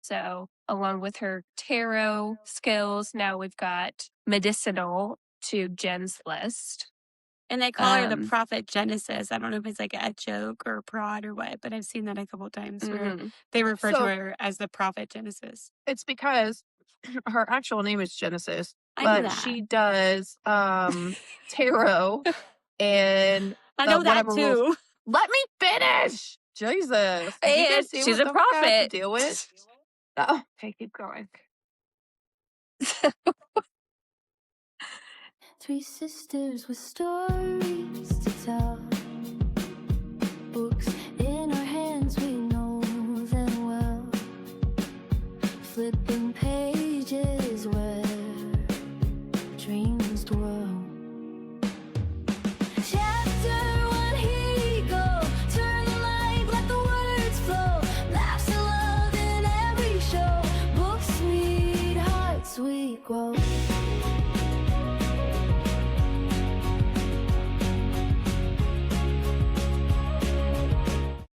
So, along with her tarot skills, now we've got medicinal to Jen's list. And they call her the Prophet Genesis. I don't know if it's like a joke or a prod or what, but I've seen that a couple times where they refer to her as the Prophet Genesis. It's because her actual name is Genesis, I know but that. she does tarot and I know that whatever rules. too. Let me finish. Jesus. Do you guys And see she's what a the fuck I have to prophet. deal with? Oh, okay, keep going. 3 sisters with stories to tell. Books in our hands, we know them well. Flipping pages where dreams dwell. Chapter 1, here you go. Turn the light, let the words flow. Laughs and love in every show. Books meet hearts, we grow.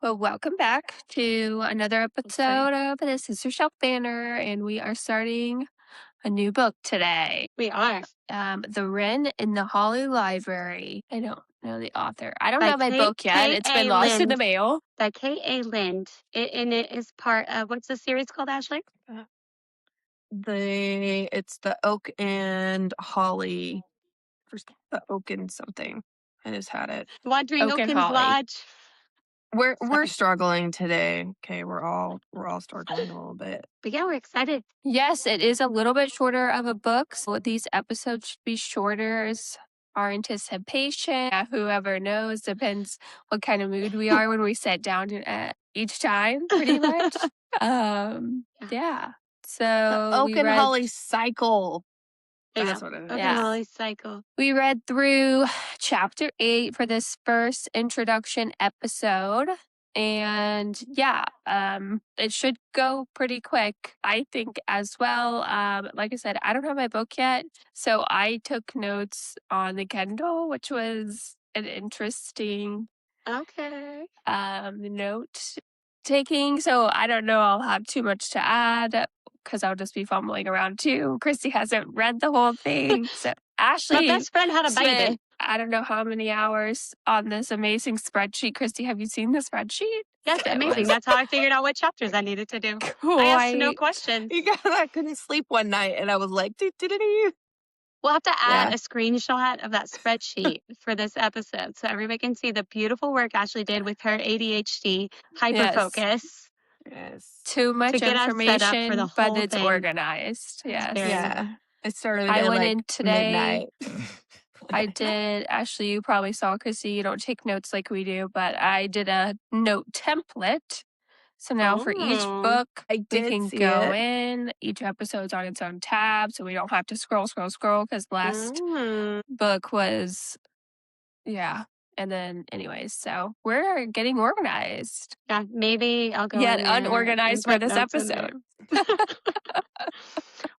Well, welcome back to another episode of the Sister Shelf Banner, and we are starting a new book today. We are. The Wren in the Holly Library. I don't know the author. I don't have my book yet. It's been lost in the mail. By K.A. Lind. And it is part of, what's the series called, Ashley? It's the Oak and Holly. The Oak and something. I just had it. Wandering Oak and Oaken's Holly. Lodge. We're struggling today. Okay, we're all struggling a little bit. But yeah, we're excited. Yes, it is a little bit shorter of a book. So these episodes should be shorter as our anticipation. Whoever knows, depends what kind of mood we are when we sit down each time, pretty much. Yeah. So The Oak and Holly cycle. That's what it is. Oak and Holly cycle. We read through chapter 8 for this first introduction episode. And yeah, it should go pretty quick, I think, as well. Like I said, I don't have my book yet, so I took notes on the Kindle, which was an interesting note taking. So I don't know I'll have too much to add because I'll just be fumbling around too. Christy hasn't read the whole thing, so Ashley, my best friend had a baby. I don't know how many hours on this amazing spreadsheet. Christy, have you seen the spreadsheet? Yes, amazing. That's how I figured out what chapters I needed to do. Cool. I asked no questions. I couldn't sleep one night, and I was like, We'll have to add a screenshot of that spreadsheet for this episode so everybody can see the beautiful work Ashley did with her ADHD hyperfocus. Yes. Too much information, for the but whole it's thing. organized. Yes. Yeah. It started I at went like in today. midnight. I did. Ashley, you probably saw, Chrissy, you don't take notes like we do, but I did a note template. So now for each book, we can go in. Each episode's on its own tab, so we don't have to scroll, because last book was, And then anyways, so we're getting organized. Yeah, maybe I'll go Yet unorganized for this episode.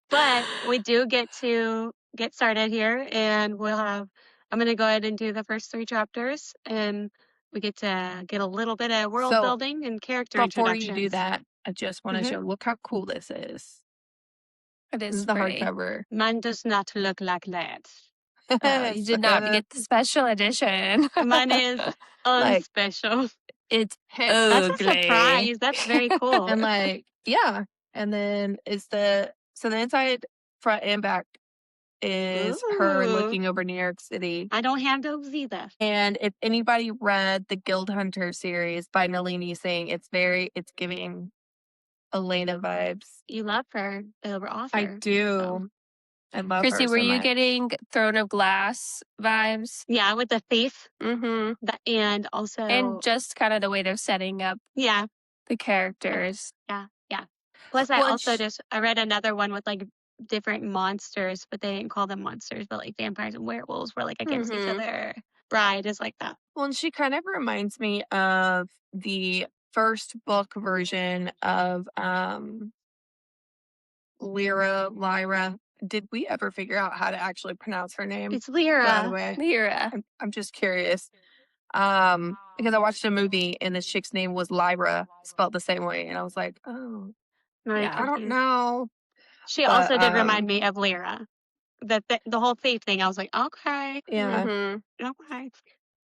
But we do get to get started here, and I'm going to go ahead and do the first 3 chapters, and we get to get a little bit of world building and character introductions. Before you do that, I just want to show, look how cool this is. It is the pretty. hardcover. Mine does not look like that. You did not get the special edition. Mine is unspecial. It's ugly. That's a surprise. That's very cool. And and then it's the inside, front, and back is her looking over New York City. I don't have those either. And if anybody read the Guild Hunter series by Nalini Singh, it's giving Elena vibes. You love her, the author. I do. So. I love Chrissy, her were so you much. getting Throne of Glass vibes? Yeah, with the thief. And also... And just kind of the way they're setting up the characters. Yeah. Plus, I read another one with like different monsters, but they didn't call them monsters, but like vampires and werewolves were like against each other. Bride is like that. Well, and she kind of reminds me of the first book version of Lyra. Did we ever figure out how to actually pronounce her name? It's Lyra. By the way, Lyra. I'm just curious. Because I watched a movie and the chick's name was Lyra, spelled the same way, and I was like, oh, Very Yeah. I don't confused. know. She But, also did remind me of Lyra. The whole thief thing, I was like, okay, Yeah. Mhm. okay.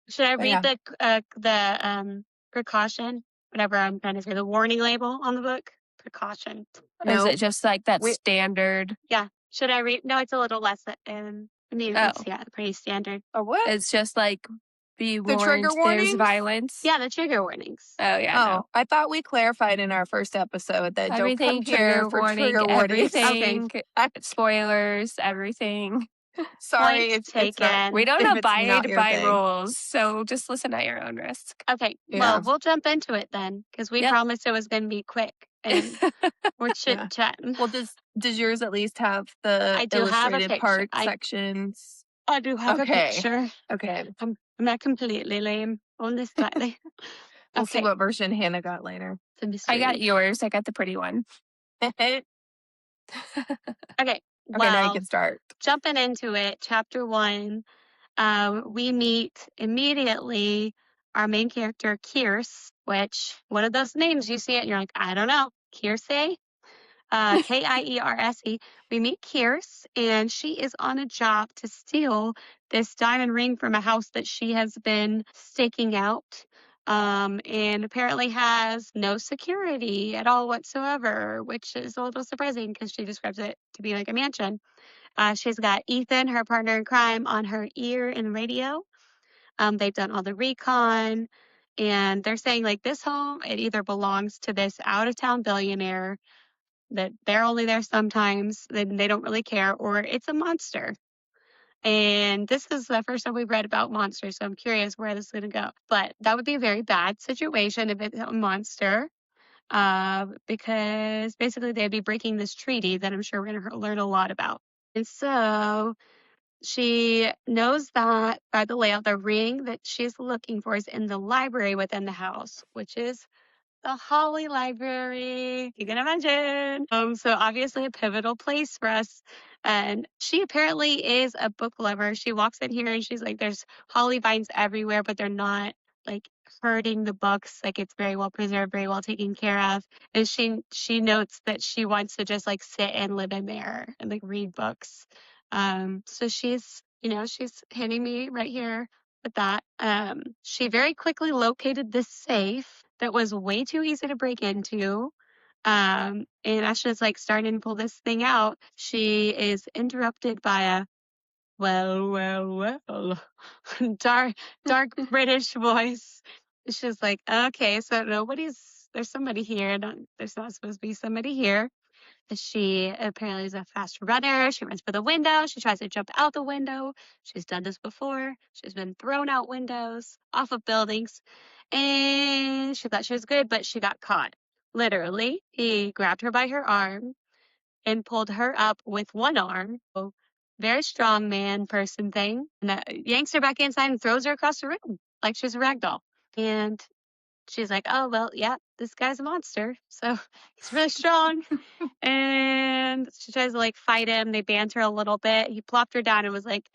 Should I But read yeah. the precaution, whatever I'm trying to say, the warning label on the book? Precaution. Is No. it just like that We- standard? Yeah. Should I read? No, it's a little less. I mean, Oh. it's pretty standard. A what? It's just like, be The trigger warned, there's warnings? violence. Yeah, the trigger warnings. Oh, yeah, no. Oh, I thought we clarified in our first episode that don't Everything come here trigger for warning, trigger warnings. everything, I- spoilers, everything. Sorry, Point it's not. taken. We don't If it's not abide your by thing. rules, so just listen at your own risk. Okay, Yeah. well, we'll jump into it then, because we Yep. promised it was going to be quick, and we're Yeah. chatting. Well, does yours at least have the I do have a illustrated picture. part sections? I do have a Okay. picture. Okay. I'm not completely lame, only slightly. We'll see Okay. what version Hannah got later. It's a I mystery. got yours. I got the pretty one. Okay, Okay, now you well, can start. jumping into it, chapter 1, we meet immediately our main character, Kierce, which one of those names you see it and you're like, I don't know, Kierce? Kierse. We meet Kierce, and she is on a job to steal this diamond ring from a house that she has been staking out, and apparently has no security at all whatsoever, which is a little surprising because she describes it to be like a mansion. She's got Ethan, her partner in crime, on her ear and radio. They've done all the recon, and they're saying like this home, it either belongs to this out of town billionaire that they're only there sometimes, then they don't really care, or it's a monster. And this is the first time we've read about monsters, so I'm curious where this is going to go. But that would be a very bad situation if it's a monster, because basically they'd be breaking this treaty that I'm sure we're going to learn a lot about. And so she knows that by the layout, the ring that she's looking for is in the library within the house, which is the Holly Library. You can imagine. So obviously a pivotal place for us. And she apparently is a book lover. She walks in here and she's like, there's holly vines everywhere, but they're not like hurting the books. Like it's very well preserved, very well taken care of. And she notes that she wants to just like sit and live in there and like read books. So she's hitting me right here with that. She very quickly located this safe that was way too easy to break into. And as she's like starting to pull this thing out, she is interrupted by a well, dark British voice. She's like, okay, so there's somebody here. There's not supposed to be somebody here. She apparently is a fast runner. She runs for the window. She tries to jump out the window. She's done this before. She's been thrown out windows, off of buildings. And she thought she was good, but she got caught. Literally, he grabbed her by her arm and pulled her up with one arm. So, very strong man person thing. And yanks her back inside and throws her across the room like she's a rag doll. And she's like, oh, well, yeah, this guy's a monster. So he's really strong. And she tries to like fight him. They banter a little bit. He plopped her down and was like,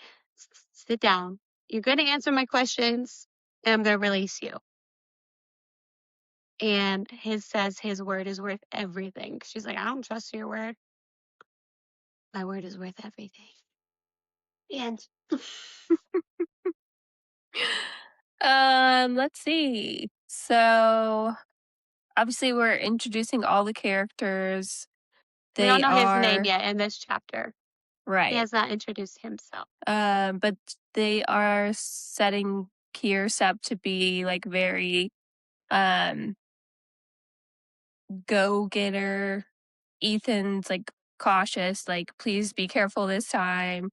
sit down. You're going to answer my questions and I'm going to release you. And says his word is worth everything. She's like, I don't trust your word. My word is worth everything. And Let's see. So obviously we're introducing all the characters. we don't They know his name are yet in this chapter. He right. has not introduced himself. But they are setting Kierce up to be like very go-getter. Ethan's like cautious, like please be careful this time.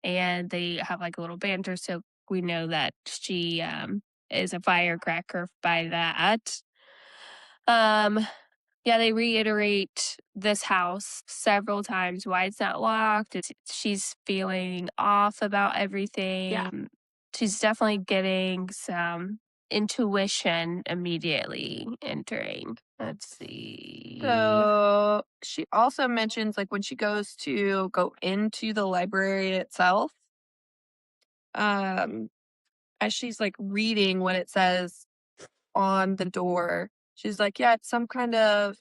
And they have like a little banter, so we know that she is a firecracker by that. Yeah, they reiterate this house several times, why it's not locked. She's feeling off about everything. Yeah. She's definitely getting some intuition immediately entering. Let's see. So she also mentions like when she goes to go into the library itself, as she's like reading what it says on the door, she's like, yeah, it's some kind of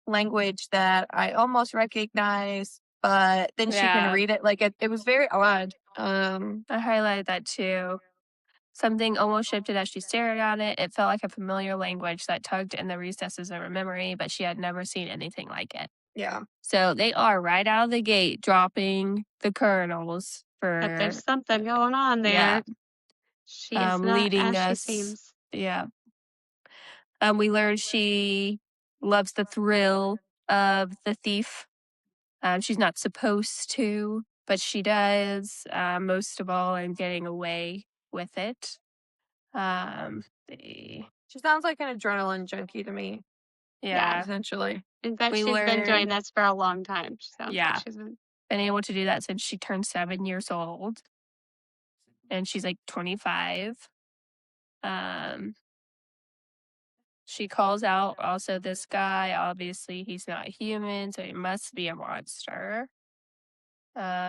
language that I almost recognize, but then she can Yeah. read it. Like it was very odd. I highlighted that too. Something almost shifted as she stared at it. It felt like a familiar language that tugged in the recesses of her memory, but she had never seen anything like it. Yeah. So they are right out of the gate dropping the kernels But for there's something going on yeah, there. She's not leading as she us. seems. Yeah. We learned she loves the thrill of the thief. She's not supposed to, but she does. Most of all, in getting away with it. The She sounds like an adrenaline junkie to me, yeah, essentially. And that we she's been doing learn this for a long time. Sounds like yeah, she's been. been able to do that since she turned 7 years old, and she's like 25. Um, she calls out also this guy. Obviously, he's not human, so he must be a monster.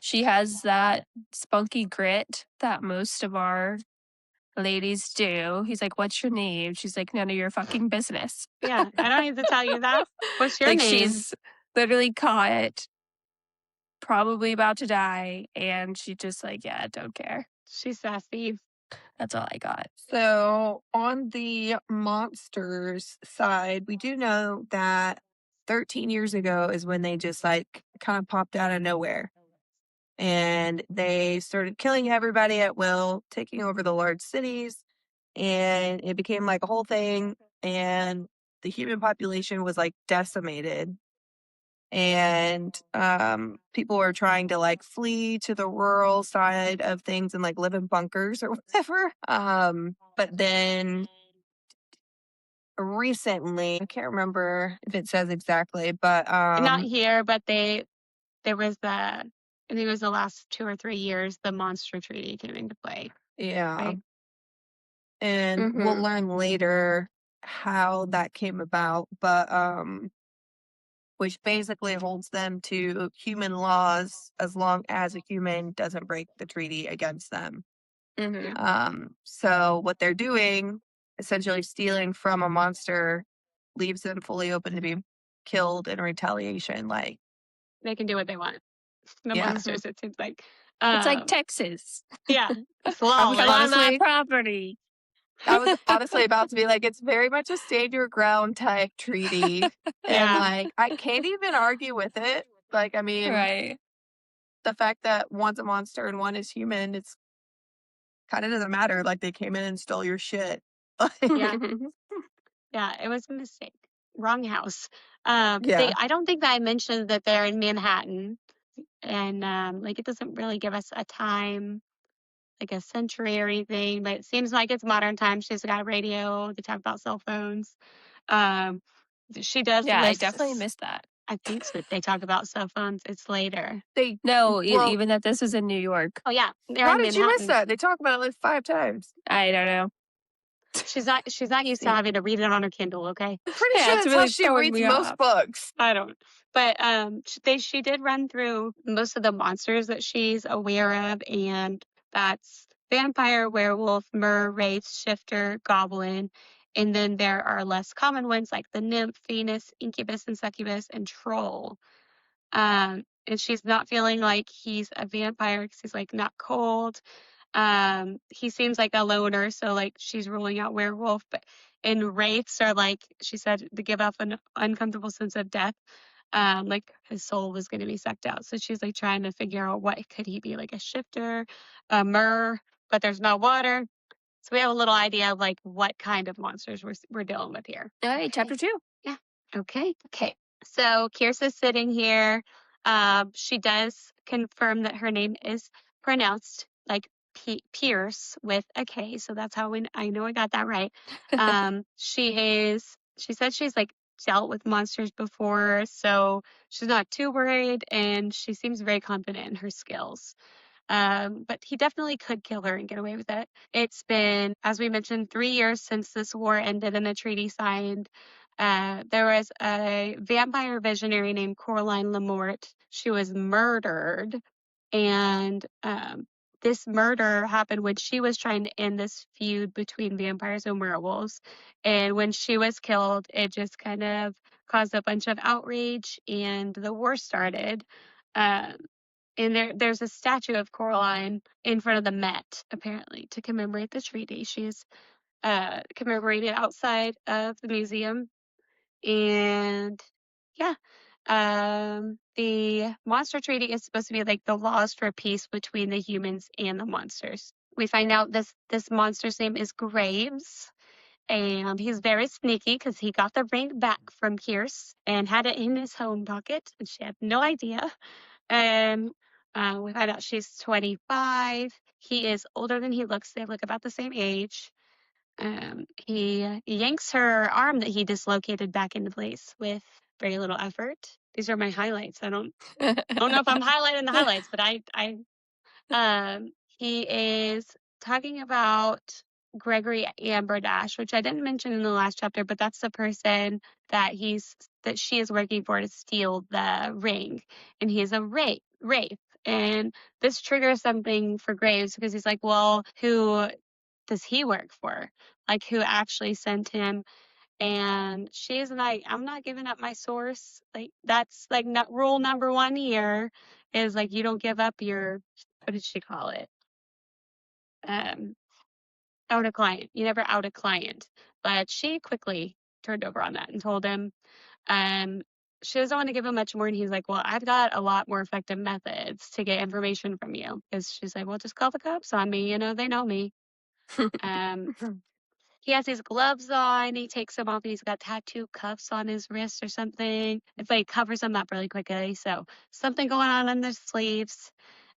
She has that spunky grit that most of our ladies do. He's like, "What's your name?" She's like, "None of your fucking business." Yeah, I don't need to tell you that. What's your Like name? she's literally caught, probably about to die, and she just like, yeah, don't care. She's sassy. That's all I got. So on the monsters side, we do know that 13 years ago is when they just like kind of popped out of nowhere. And they started killing everybody at will, taking over the large cities, and it became like a whole thing. And the human population was like decimated. And people were trying to like flee to the rural side of things and like live in bunkers or whatever. But then recently, I can't remember if it says exactly, but Not here, but there was the, I think it was the last 2 or 3 years, the monster treaty came into play, yeah. right? And we'll learn later how that came about, but which basically holds them to human laws as long as a human doesn't break the treaty against them. So what they're doing, essentially stealing from a monster, leaves them fully open to be killed in retaliation. Like, They can do what they want. The yeah. monsters, it seems like. It's like Texas. Yeah, it's I was lawless. Come on my honestly, property. I was honestly about to be like, it's very much a stand your ground type treaty. And Yeah. like, I can't even argue with it. Like, I mean, Right. the fact that one's a monster and one is human, it's kind of doesn't matter. Like, they came in and stole your shit. Yeah. Yeah, it was a mistake. Wrong house. Yeah. I don't think that I mentioned that they're in Manhattan, and like it doesn't really give us a time, like a century or anything, but it seems like it's modern times. She's got a radio. They talk about cell phones. Um, she does Yeah, I list. definitely missed that. I think so. They talk about cell phones. It's later. They No, well, even that this is in New York. Oh yeah, they're how in did you miss Manhattan. that? They talk about it like 5 times. I don't know. She's not used to See. having to read it on her Kindle. Okay. Pretty Yeah, sure it's that's how really she throwing reads me most off. books. I don't. But she did run through most of the monsters that she's aware of, and that's vampire, werewolf, mer, wraith, shifter, goblin, and then there are less common ones like the nymph, Venus, incubus, and succubus, and troll. And she's not feeling like he's a vampire because he's like not cold. He seems like a loner, so like she's ruling out werewolf, but and wraiths are like she said to give off an uncomfortable sense of death. Like his soul was going to be sucked out. So she's like trying to figure out what could he be, like a shifter, a mer, but there's no water. So we have a little idea of like what kind of monsters we're dealing with here. All right, chapter 2. Yeah. Okay. So Kyrsa's sitting here. She does confirm that her name is pronounced like Pierce with a K. So that's how I know I got that right. She said she's like dealt with monsters before, so she's not too worried, and she seems very confident in her skills. But he definitely could kill her and get away with it. It's been, as we mentioned, 3 years since this war ended and a treaty signed. There was a vampire visionary named Coraline Lamort. She was murdered, and this murder happened when she was trying to end this feud between vampires and werewolves. And when she was killed, it just kind of caused a bunch of outrage, and the war started. Um, and there's a statue of Coraline in front of the Met, apparently, to commemorate the treaty. She's commemorated outside of the museum. And yeah, the monster treaty is supposed to be like the laws for peace between the humans and the monsters. We find out this monster's name is Graves, and he's very sneaky because he got the ring back from Pierce and had it in his home pocket, and she had no idea. And we find out she's 25. He is older than he looks. They look about the same age. He yanks her arm that he dislocated back into place with very little effort. These are my highlights. I don't know if I'm highlighting the highlights, but he is talking about Gregory Amberdash, which I didn't mention in the last chapter, but that's the person that she is working for to steal the ring, and he is a wraith. And this triggers something for Graves because he's like, well, who does he work for? Like, who actually sent him? And she's like, I'm not giving up my source. Like, that's like not rule number 1 here is like, you don't give up your, what did she call it? Out a client. You never out a client. But she quickly turned over on that and told him, she doesn't want to give him much more. And he's like, well, I've got a lot more effective methods to get information from you. Because she's like, well, just call the cops on me. You know, they know me. Um, He has his gloves on. He takes them off. And he's got tattoo cuffs on his wrist or something. It's like covers them up really quickly. So something going on the sleeves.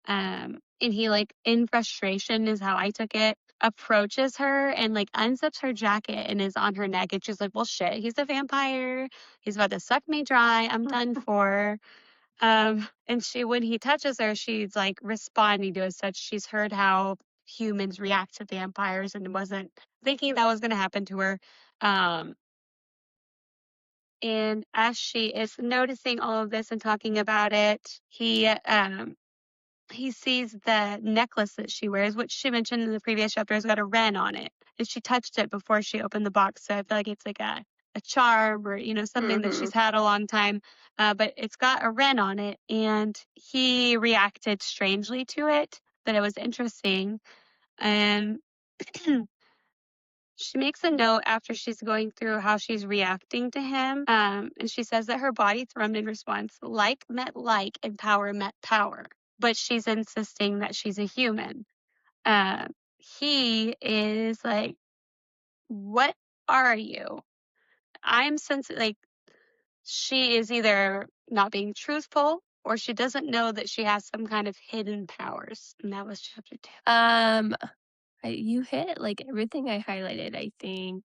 And he, like, in frustration is how I took it, approaches her and like unzips her jacket and is on her neck. And she's like, well, shit, he's a vampire. He's about to suck me dry. I'm done for. And when he touches her, she's like responding to it such she's heard how humans react to vampires and wasn't thinking that was going to happen to her. And as she is noticing all of this and talking about it, he sees the necklace that she wears, which she mentioned in the previous chapter has got a Wren on it. And she touched it before she opened the box. So I feel like it's like a charm or, something that she's had a long time. But it's got a Wren on it. And he reacted strangely to it, that it was interesting. And she makes a note after she's going through how she's reacting to him. And she says that her body thrummed in response. Like met like and power met power. But she's insisting that she's a human. He is like, what are you? I'm like, she is either not being truthful or she doesn't know that she has some kind of hidden powers. And that was chapter 2. You hit like everything I highlighted, I think.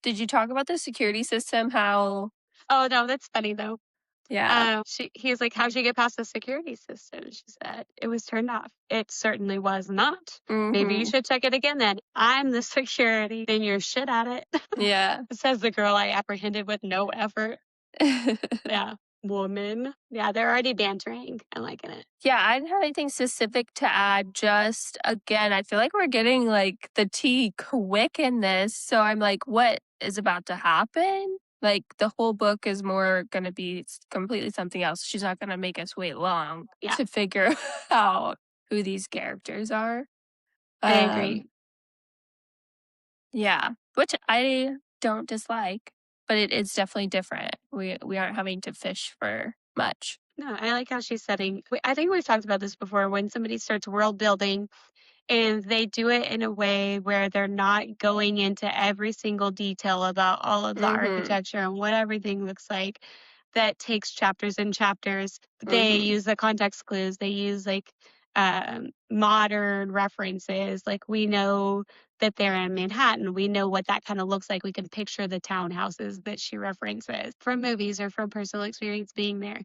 Did you talk about the security system? How? Oh no, that's funny though. Yeah. He's like, how'd you get past the security system? She said, it was turned off. It certainly was not. Maybe you should check it again then. I'm the security. Then you're shit at it. Yeah. Says the girl I apprehended with no effort. Yeah. Woman. Yeah, they're already bantering. I'm liking it. Yeah, I didn't have anything specific to add. Just again, I feel like we're getting like the tea quick in this. So I'm like, what is about to happen? Like the whole book is more going to be completely something else. She's not going to make us wait long to figure out who these characters are. I agree. Yeah, which I don't dislike, but it is definitely different. We aren't having to fish for much. No, I like how she's setting. I think we've talked about this before. When somebody starts world building and they do it in a way where they're not going into every single detail about all of the architecture and what everything looks like, that takes chapters and chapters. They use the context clues. They use like modern references. Like, we know that they're in Manhattan. We know what that kind of looks like. We can picture the townhouses that she references from movies or from personal experience being there.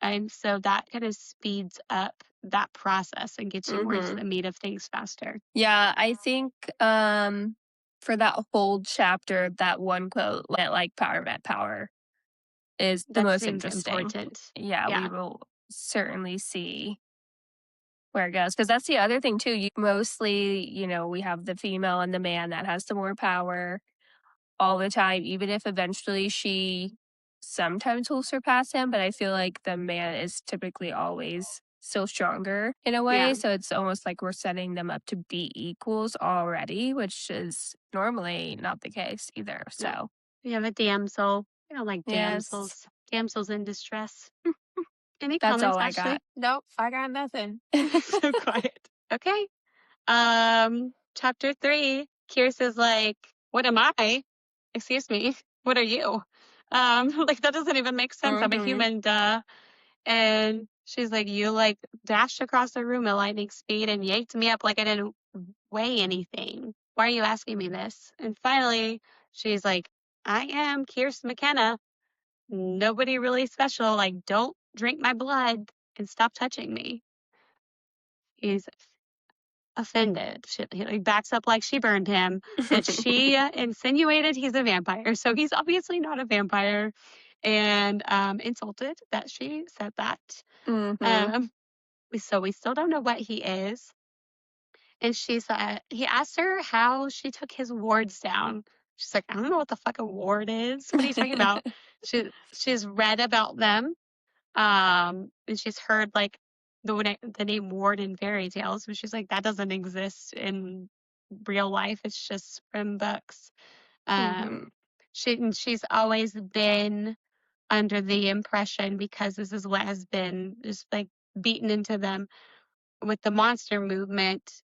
And so that kind of speeds up that process and gets you more into the meat of things faster. Yeah, I think for that whole chapter, that one quote, like power met power, is the That most seems interesting. important. Yeah, Yeah. we will certainly see where it goes. Because that's the other thing too. Mostly, we have the female and the man that has the more power. all the time, even if eventually she sometimes will surpass him. But I feel like the man is typically always still stronger in a Yeah. way. So it's almost like we're setting them up to be equals already, which is normally not the case either. No. So, We have a damsel. I don't like yes, damsels. Damsels in distress. Any that's comments, all I Ashley? got. Nope, I got nothing. So quiet. Okay. Chapter 3, Kiersa's like, what am I? Excuse me, what are you? Like that doesn't even make sense. I'm a Mhm. human, duh. And she's like, you like dashed across the room at lightning speed and yanked me up like I didn't weigh anything. Why are you asking me this? And finally, she's like, I am Kiersa McKenna. Nobody really special. Like, don't drink my blood and stop touching me. He's offended. He like backs up like she burned him, that she insinuated he's a vampire. So he's obviously not a vampire, and insulted that she said that. Mhm. So we still don't know what he is. And she said he asked her how she took his wards down. She's like, I don't know what the fuck a ward is. What are you talking about? She's read about them. And she's heard like the name Ward in fairy tales, but she's like, that doesn't exist in real life. It's just from books. Mhm. She's always been under the impression, because this is what has been just like beaten into them with the monster movement,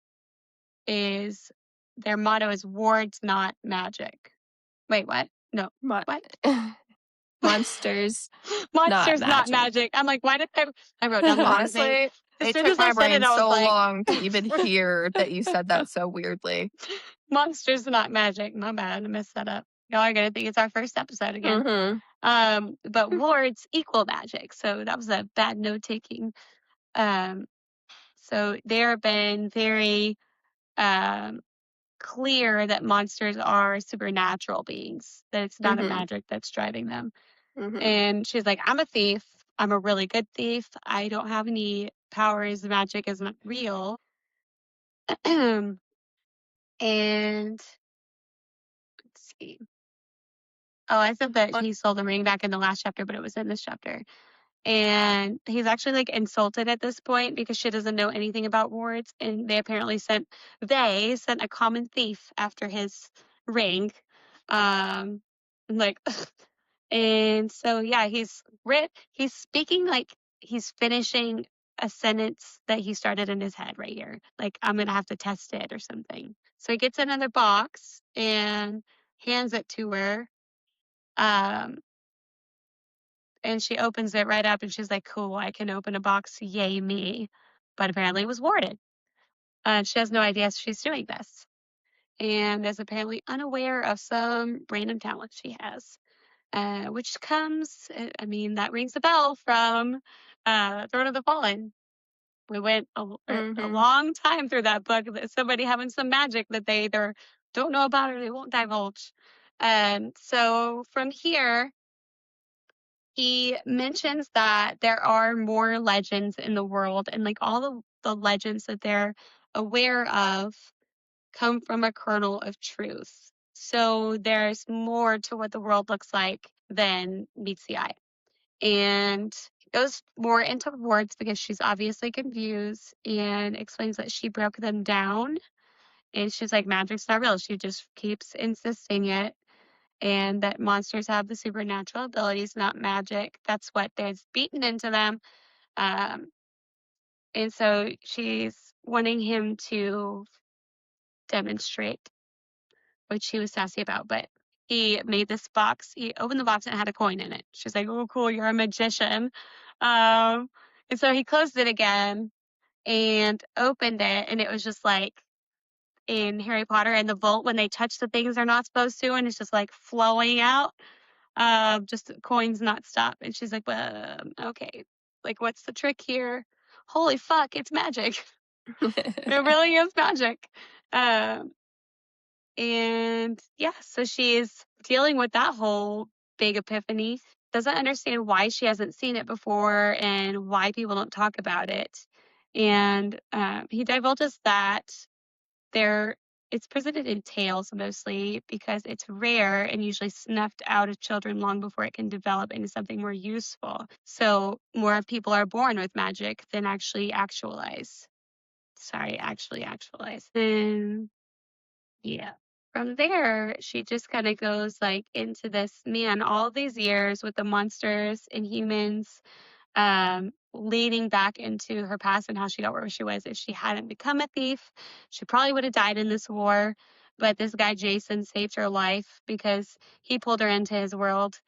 is their motto is wards, not magic. Wait, what? No, Mon- what? Monsters, not Monsters, not magic. magic. I'm like, why did I wrote down the wrong thing. Honestly, As it soon took as I my said it, brain I was so like, long to even hear that you said that so weirdly. monsters, not magic. My bad. I messed that up. Y'all are gonna think it's our first episode again. Mhm. But wards equal magic. So that was a bad note taking. So there have been very clear that monsters are supernatural beings, that it's not a Mhm. magic that's driving them. Mhm. And she's like, I'm a thief. I'm a really good thief. I don't have any powers. Magic is not real. And let's see. Oh, I said that he sold the ring back in the last chapter, but it was in this chapter. And he's actually like insulted at this point because she doesn't know anything about wards. And they apparently sent a common thief after his ring. Like, and so yeah, he's speaking like he's finishing a sentence that he started in his head right here. Like, I'm gonna have to test it or something. So he gets another box and hands it to her. Um, and she opens it right up and she's like, cool, I can open a box. Yay, me. But apparently it was warded. She has no idea she's doing this and is apparently unaware of some random talent she has, which comes, I mean, that rings a bell from Throne of the Fallen. We went a Mhm. long time through that book, that somebody having some magic that they either don't know about or they won't divulge. So from here, he mentions that there are more legends in the world, and like all the legends that they're aware of come from a kernel of truth. So there's more to what the world looks like than meets the eye. And goes more into words because she's obviously confused, and explains that she broke them down. And she's like, magic's not real. She just keeps insisting it, and that monsters have the supernatural abilities, not magic. That's what is beaten into them. Um, and so she's wanting him to demonstrate, which he was sassy about. But he made this box. He opened the box and it had a coin in it. She's like, oh, cool, you're a magician. And so he closed it again and opened it. And it was just like in Harry Potter and the vault when they touch the things they're not supposed to, and it's just like flowing out. Just coins not stop. And she's like, well, okay, like what's the trick here? Holy fuck, it's magic. It really is magic. Um, and yeah, so she's dealing with that whole big epiphany, doesn't understand why she hasn't seen it before and why people don't talk about it. And he divulges that there it's presented in tales mostly because it's rare and usually snuffed out of children long before it can develop into something more useful. So more people are born with magic than actually actualize. Sorry, actually actualize. And yeah. From there, she just kind of goes like into this, man, all these years with the monsters and humans, leading back into her past and how she got where she was. If she hadn't become a thief, she probably would have died in this war. But this guy, Jason, saved her life because he pulled her into his world.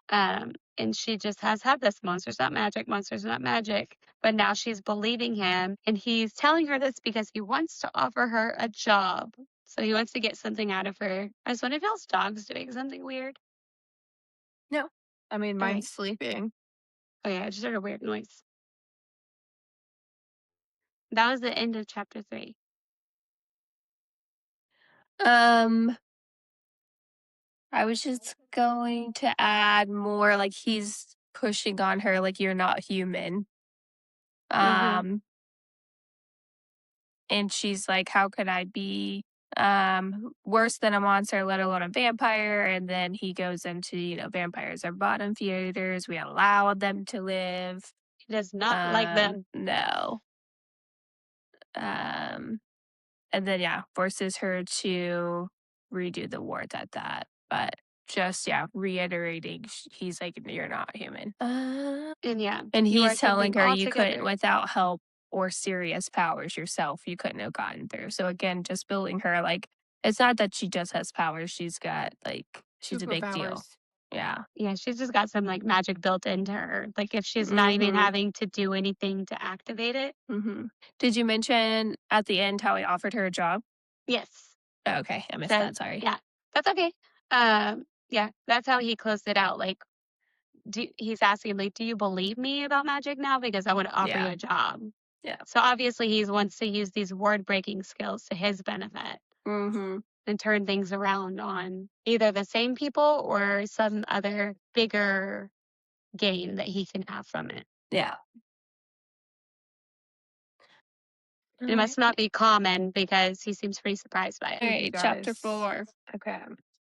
And she just has had this monster's not magic, monster's not magic. But now she's believing him. And he's telling her this because he wants to offer her a job. So he wants to get something out of her. I was wondering if y'all's dog's doing something weird. No. I mean, Okay. mine's sleeping. Oh, yeah, I just heard a weird noise. That was the end of chapter 3. I was just going to add more, like, he's pushing on her, like, "You're not human." Mm-hmm. And she's like, "How could I be, worse than a monster, let alone a vampire?" And then he goes into, vampires are bottom feeders, we allowed them to live. He does not like them. No. And then, yeah, forces her to redo the wards at that. But just, yeah, reiterating, he's like, "You're not human." And yeah, And you are he's telling something her, "You couldn't, altogether. without help or serious powers yourself, you couldn't have gotten through." So again, just building her, like, it's not that she just has powers, she's got, like, she's a big deal. Superpowers. Yeah. Yeah, she's just got some like magic built into her. Like if she's not even Mhm. having to do anything to activate it. Mhm. Did you mention at the end how he offered her a job? Yes. Okay, I missed Says, that, sorry. yeah, that's okay. Yeah, that's how he closed it out. Like, he's asking, like, do you believe me about magic now? Because I want to offer you Yeah. a job. Yeah. So obviously he wants to use these word breaking skills to his benefit Mhm. and turn things around on either the same people or some other bigger gain that he can have from it. Yeah. It must Alright. not be common because he seems pretty surprised by it. Thank you Alright, chapter guys. 4. Okay.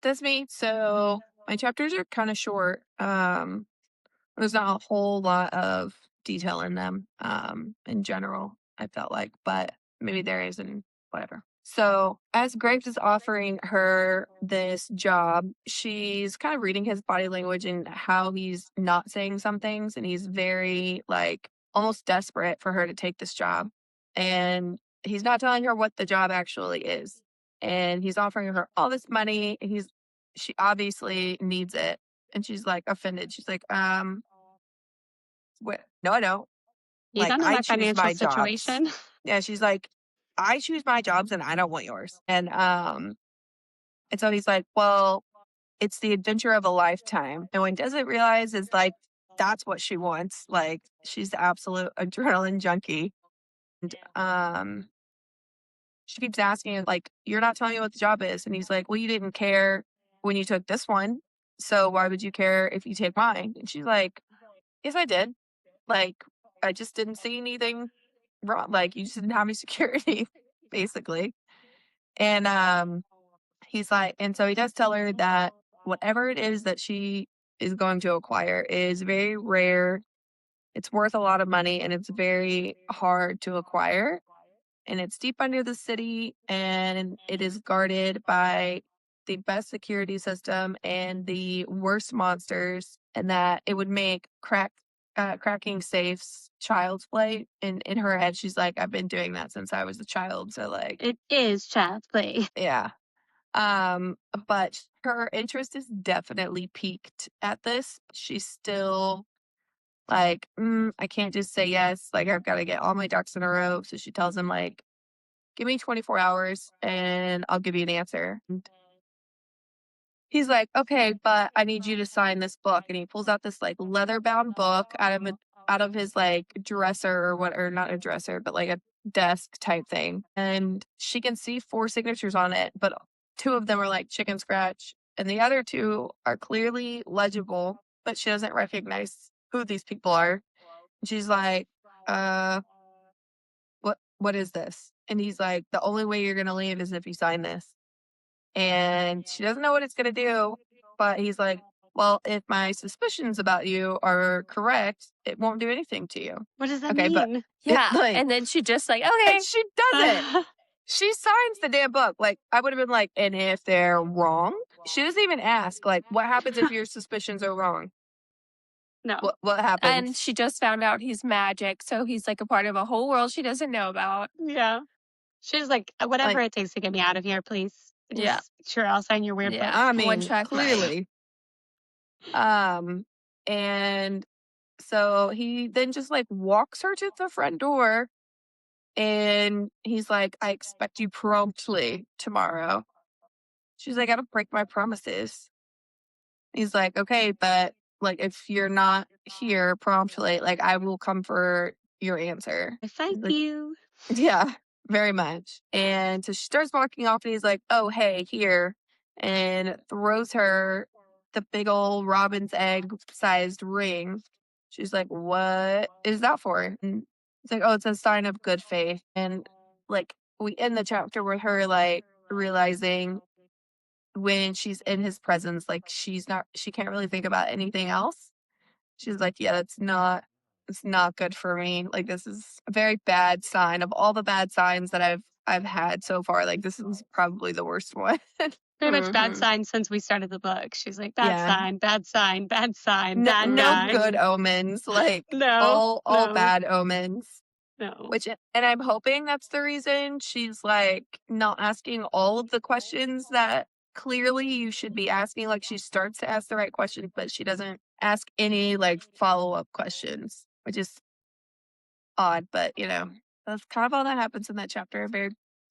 That's me. So my chapters are kind of short. There's not a whole lot of detail in them, in general, I felt like, but maybe there is and whatever. So as Graves is offering her this job, she's kind of reading his body language and how he's not saying some things, and he's very like almost desperate for her to take this job. And he's not telling her what the job actually is. And he's offering her all this money, and she obviously needs it. And she's like offended. She's like, no, I don't. You Like, don't know I my choose financial my jobs. situation. Yeah, she's like, I choose my jobs and I don't want yours. And so he's like, well, it's the adventure of a lifetime. And what he doesn't realize is like that's what she wants. Like she's the absolute adrenaline junkie. And she keeps asking him, like, you're not telling me what the job is. And he's like, well, you didn't care when you took this one. So why would you care if you take mine? And she's like, yes, I did. Like, I just didn't see anything wrong. Like, you just didn't have any security, basically. And he's like, and so he does tell her that whatever it is that she is going to acquire is very rare. It's worth a lot of money and it's very hard to acquire. And it's deep under the city and it is guarded by the best security system and the worst monsters, and that it would make cracking safes child's play. And in her head, she's like, I've been doing that since I was a child. So like, It is child's play. yeah. But her interest is definitely peaked at this. She's still like, I can't just say yes. Like, I've got to get all my ducks in a row. So she tells him, like, give me 24 hours and I'll give you an answer. And he's like, okay, but I need you to sign this book. And he pulls out this like leather bound book out of his like dresser or not a dresser, but like a desk type thing. And she can see 4 signatures on it, but 2 of them are like chicken scratch. And the other 2 are clearly legible, but she doesn't recognize who these people are. And she's like, what is this? And he's like, the only way you're going to leave is if you sign this. And she doesn't know what it's going to do. But he's like, well, if my suspicions about you are correct, it won't do anything to you. What does that Okay, but mean? Yeah. like, And then she just like, okay. and she doesn't. She signs the damn book. Like, I would have been like, and if they're wrong? She doesn't even ask, like, what happens if your suspicions are wrong? No. What happens? And she just found out he's magic, so he's like a part of a whole world she doesn't know about. Yeah. She's like, whatever it takes to get me out of here, please. Yeah. Sure, I'll sign your weird book. Yeah. I mean, One-track mind. clearly. And so he then just like walks her to the front door and he's like, I expect you promptly tomorrow. She's like, I don't break my promises. He's like, okay, but like if you're not here promptly, like I will come for your answer. I fight Like, you. yeah, very much. And so she starts walking off and he's like, oh, hey, here. And throws her the big old robin's egg sized ring. She's like, what is that for? And it's like, oh, it's a sign of good faith. And like we end the chapter with her like realizing when she's in his presence, like she can't really think about anything else. She's like, yeah, it's not good for me. Like this is a very bad sign. Of all the bad signs that I've had so far, like this is probably the worst one. Pretty much bad sign since we started the book. She's like, bad Yeah. sign, bad sign, bad sign, No, bad no guy. good omens. Like No, all no. bad omens. No. And I'm hoping that's the reason she's like not asking all of the questions that clearly you should be asking. Like she starts to ask the right questions, but she doesn't ask any like follow-up questions, which is odd, but you know, that's kind of all that happens in that chapter. A very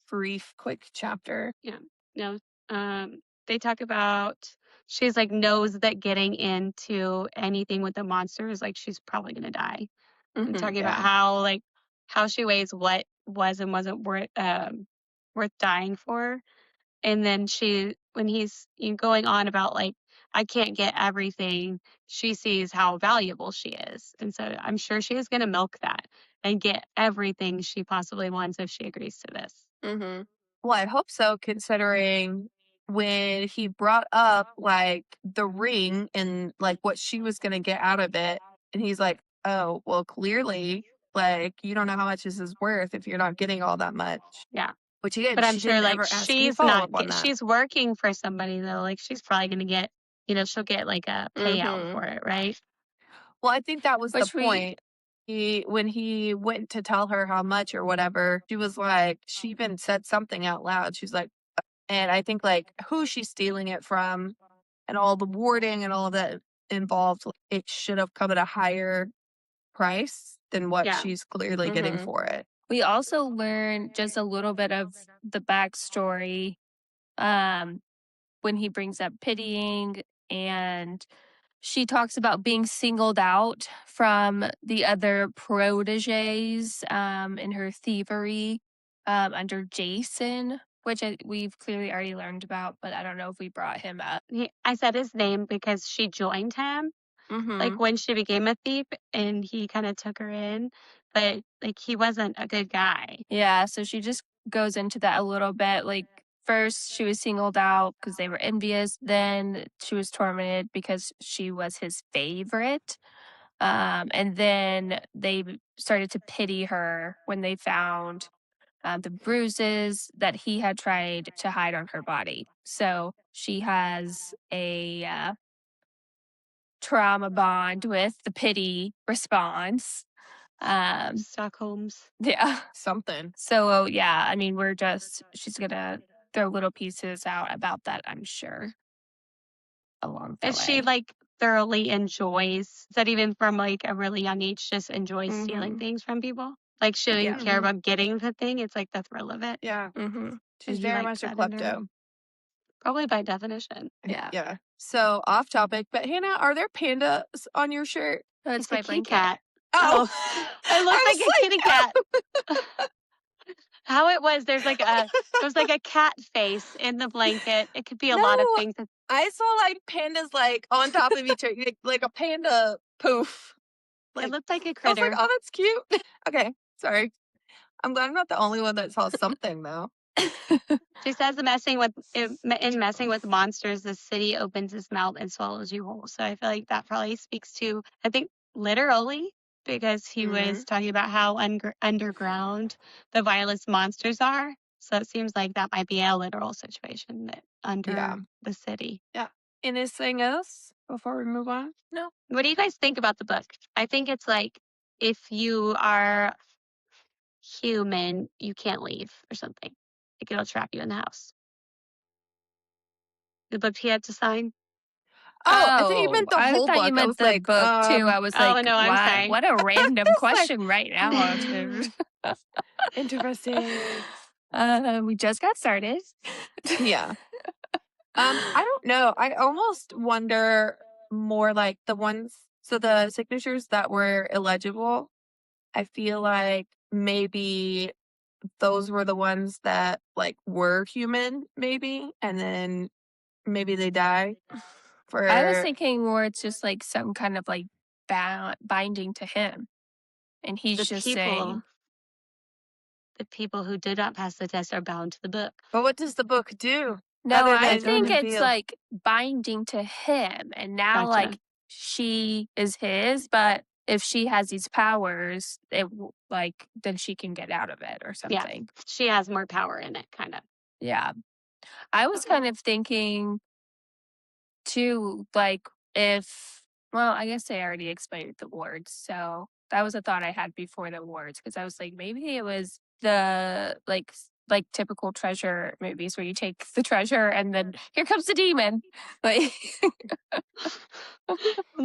brief, quick chapter. Yeah. No. They talk about she's like knows that getting into anything with the monsters, like she's probably gonna die. And talking about how she weighs what was and wasn't worth dying for. And then when he's going on about like I can't get everything, she sees how valuable she is. And so I'm sure she is going to milk that and get everything she possibly wants if she agrees to this. Mm-hmm. Well, I hope so, considering when he brought up like the ring and like what she was going to get out of it. And he's like, oh, well, clearly, like, you don't know how much this is worth if you're not getting all that much. Yeah. Which again, but I'm she sure didn't like ever ask any she's follow-up not on that. she's working for somebody though. Like she's probably going to get, she'll get like a payout for it, right? Well, I think that was the point. When he went to tell her how much or whatever, she was like, she even said something out loud. She's like, and I think like who she's stealing it from and all the warding and all of that involved, it should have come at a higher price than what she's clearly getting for it. We also learn just a little bit of the backstory when he brings up pitying, and she talks about being singled out from the other proteges in her thievery under Jason, which we've clearly already learned about, but I don't know if we brought him up. I said his name because she joined him, like when she became a thief, and he kind of took her in, but like he wasn't a good guy. Yeah, so she just goes into that a little bit. Like first she was singled out because they were envious. Then she was tormented because she was his favorite. And then they started to pity her when they found the bruises that he had tried to hide on her body. So she has a trauma bond with the pity response. Stockholm's. Yeah. Something. So, yeah, I mean, she's going to throw little pieces out about that, I'm sure, along the way. And she, like, thoroughly enjoys that, even from, like, a really young age, just enjoys stealing things from people. Like, she doesn't care about getting the thing. It's, like, the thrill of it. Yeah. She's very much a klepto. Probably by definition. Yeah. Yeah. So, off topic, but Hannah, are there pandas on your shirt? Oh, it's a my kitty blanket. cat. Oh, It looks like a kitty cat. How it was, there's like a cat face in the blanket. It could be a lot of things. I saw like pandas like on top of each other, like a panda poof. It looked like a I was critter. like, oh, that's cute. Okay, sorry. I'm glad I'm not the only one that saw something, though. She says in messing with monsters, the city opens its mouth and swallows you whole. So I feel like that probably speaks to, I think, literally, because he was talking about how underground the vilest monsters are. So it seems like that might be a literal situation that under the city. Yeah. Anything else before we move on? No. What do you guys think about the book? I think it's like, if you are human, you can't leave or something. Like it'll trap you in the house. The book he had to sign. Oh, I thought you meant the whole thought book. you meant I was the like, book too. I was Oh, like, no, I'm wow, sorry. what a random question right now. interesting. We just got started. Yeah. I don't know. I almost wonder more like the ones, so the signatures that were illegible, I feel like maybe those were the ones that like were human, maybe, and then maybe they die I was for thinking more it's just like some kind of like binding to him. And he's just saying, the people who did not pass the test are bound to the book. But what does the book do? no, other I than think it's reveal? like binding to him. And now Gotcha. like she is his, but if she has these powers, then she can get out of it or Yeah, something. she has more power in it, kind of. Yeah. I was kind of thinking too, like I guess they already explained the wards. So that was a thought I had before the wards, because I was like, maybe it was the like typical treasure movies where you take the treasure and then here comes the demon. Like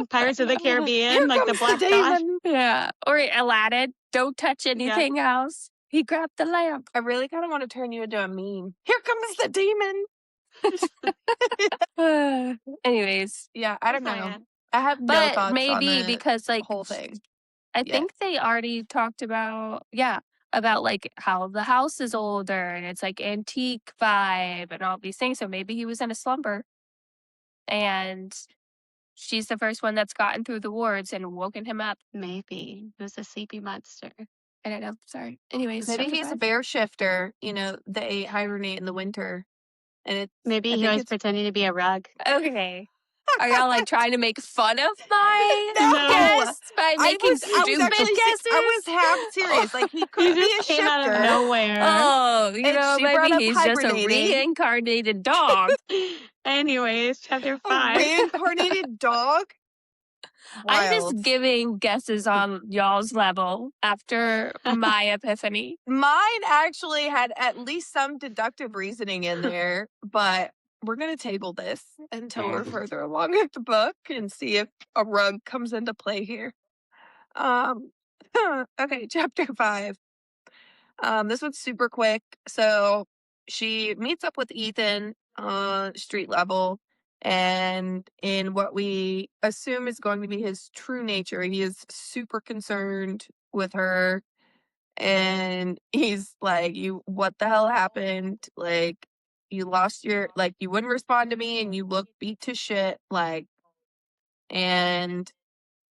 Pirates of the Caribbean, Here like the comes Black the God. demon. yeah. Or Aladdin, don't touch anything else. He grabbed the lamp. I really kind of want to turn you into a meme. Here comes the demon. Anyways. Yeah, I don't know. I have no But thoughts on maybe the because like whole thing. I think they already talked about like how the house is older and it's like antique vibe and all these things. So maybe he was in a slumber and she's the first one that's gotten through the wards and woken him up. Maybe it was a sleepy monster. I don't know. Sorry. Anyways, maybe he's a bear shifter. You know, they hibernate in the winter, and maybe he was pretending to be a rug. Okay. Are y'all like trying to make fun of my No! guess by making stupid guesses? I was half serious. Like he could be a Came out of shifter. nowhere. Oh, you And know, she brought maybe up he's just a hibernating. reincarnated dog. Anyways, chapter A 5. reincarnated dog? I'm just Wild. giving guesses on y'all's level after my epiphany. Mine actually had at least some deductive reasoning in there, but we're going to table this until we're further along with the book and see if a rug comes into play here. Okay, chapter 5. This one's super quick. So she meets up with Ethan on street level, and in what we assume is going to be his true nature, he is super concerned with her, and he's like, what the hell happened? Like, you lost you wouldn't respond to me and you look beat to shit, and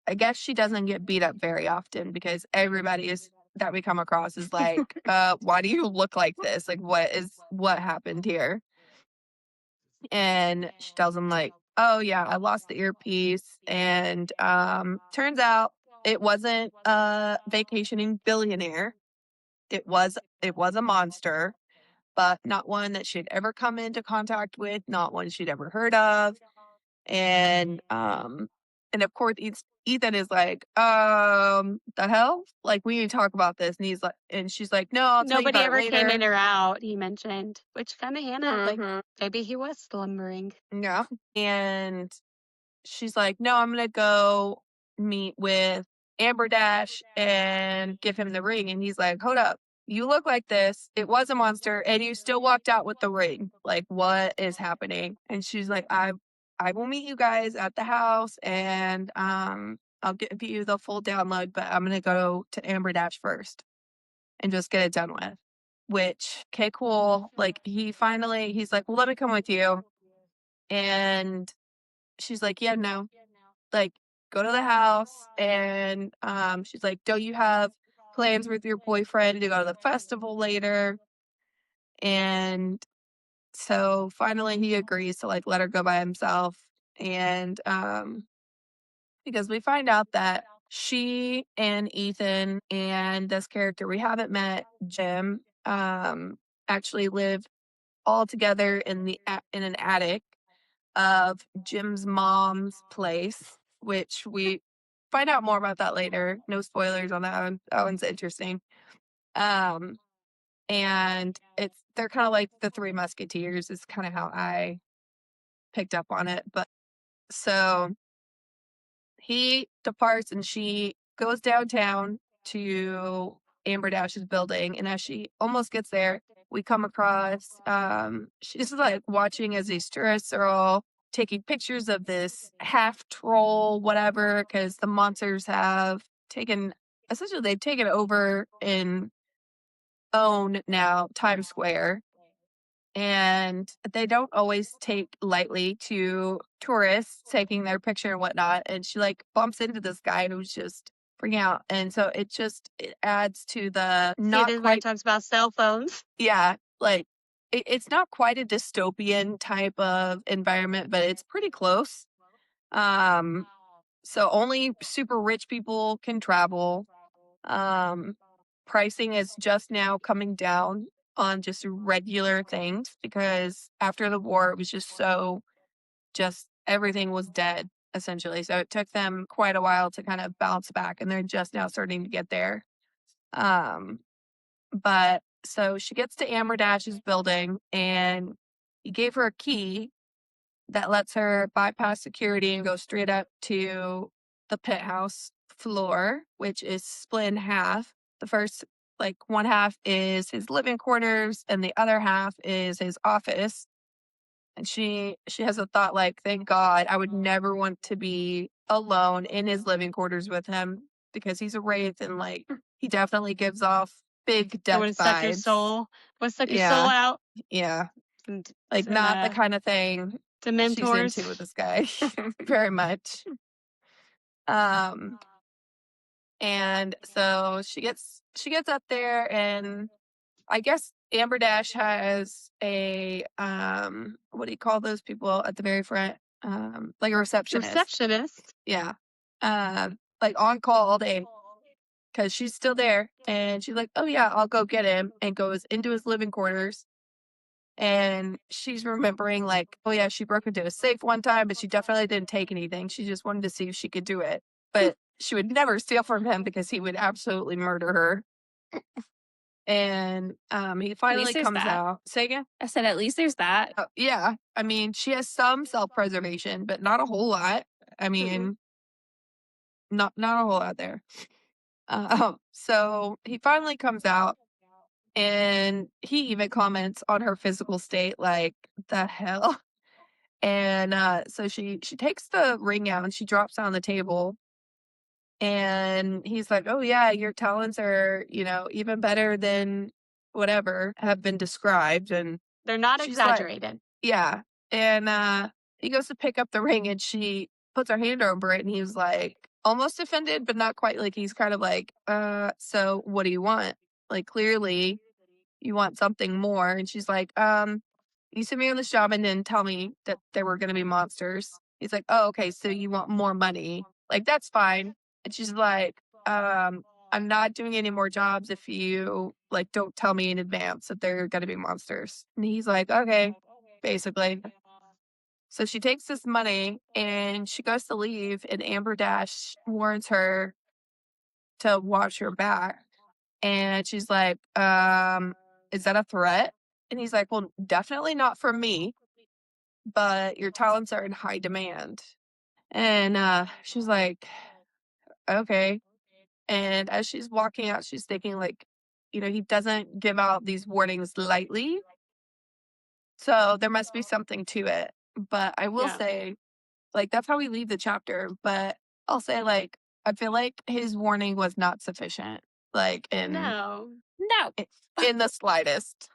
I guess she doesn't get beat up very often because everybody that we come across is like, why do you look like this? Like, what happened here? And she tells him like, oh yeah, I lost the earpiece. And turns out it wasn't a vacationing billionaire. It was a monster, but not one that she'd ever come into contact with, not one she'd ever heard of. And of course Ethan is like, the hell? Like, we need to talk about this. And she's like, no, I'll tell you Nobody about ever it later. came in or out, he mentioned, which kind of hinted like maybe he was slumbering. Yeah. And she's like, no, I'm gonna go meet with Amber Dash and give him the ring. And he's like, hold up, you look like this. It was a monster, and you still walked out with the ring. Like, what is happening? And she's like, I will meet you guys at the house, and I'll give you the full download, but I'm gonna go to Amber Dash first and just get it done with. Which, okay, cool. Like, he's like, well, let me come with you. And she's like, yeah, no. Like, go to the house. And she's like, don't you have plans with your boyfriend to go to the festival later. And so finally he agrees to like let her go by himself. And because we find out that she and Ethan and this character we haven't met, Jim, actually live all together in an attic of Jim's mom's place, which we find out more about that later. No spoilers on that one. That one's interesting. Um, and they're kind of like the Three Musketeers is kind of how I picked up on it. But so he departs and she goes downtown to Amber Dash's building. And as she almost gets there, we come across, she's like watching as these tourists are all taking pictures of this half troll, whatever, because the monsters have essentially, they've taken over and own now Times Square. And they don't always take lightly to tourists taking their picture and whatnot. And she like bumps into this guy who's just freaking out. And so it adds to the See, not this is why it quite, talks about cell phones. yeah, like it's not quite a dystopian type of environment, but it's pretty close. So only super rich people can travel. Pricing is just now coming down on just regular things because after the war, it was just everything was dead essentially. So it took them quite a while to kind of bounce back, and they're just now starting to get there. But so she gets to Amber Dash's building, and he gave her a key that lets her bypass security and go straight up to the penthouse floor, which is split in half. The first, like, one half is his living quarters, and the other half is his office. And she has a thought like, thank God, I would never want to be alone in his living quarters with him because he's a wraith and like he definitely gives off big It death would suck your vibes. soul. Would suck your soul Yeah, out. yeah. And, Like not the kind of thing she's Dementors. into with this guy very much. And so she gets up there, and I guess Amber Dash has a what do you call those people at the very front? Like a receptionist. Receptionist. Yeah. Like on call all day because she's still there, and she's like, "Oh yeah, I'll go get him," and goes into his living quarters. And she's remembering like, oh yeah, she broke into a safe one time, but she definitely didn't take anything. She just wanted to see if she could do it. But she would never steal from him because he would absolutely murder her. And he finally there's comes that. out. Say again? I said, at least there's that. Yeah. I mean, she has some self-preservation, but not a whole lot. I mean, not a whole lot there. So he finally comes out. And he even comments on her physical state, like, the hell? And so she takes the ring out and she drops it on the table. And he's like, oh, yeah, your talents are, even better than whatever have been described. And They're not she's like, exaggerated. yeah. And he goes to pick up the ring and she puts her hand over it. And he's like, almost offended, but not quite. Like, he's kind of like, so what do you want? Like, clearly you want something more. And she's like, you sent me on this job and didn't tell me that there were going to be monsters. He's like, oh, okay, so you want more money. Like, that's fine. And she's like, I'm not doing any more jobs if you, like, don't tell me in advance that there are going to be monsters. And he's like, okay, basically. So she takes this money and she goes to leave, and Amber Dash warns her to watch her back. And she's like, is that a threat? And he's like, well, definitely not from me, but your talents are in high demand. And she's like, okay. And as she's walking out, she's thinking like, he doesn't give out these warnings lightly. So there must be something to it. But I will say, like, that's how we leave the chapter. But I'll say, like, I feel like his warning was not sufficient. Like, No. in the slightest.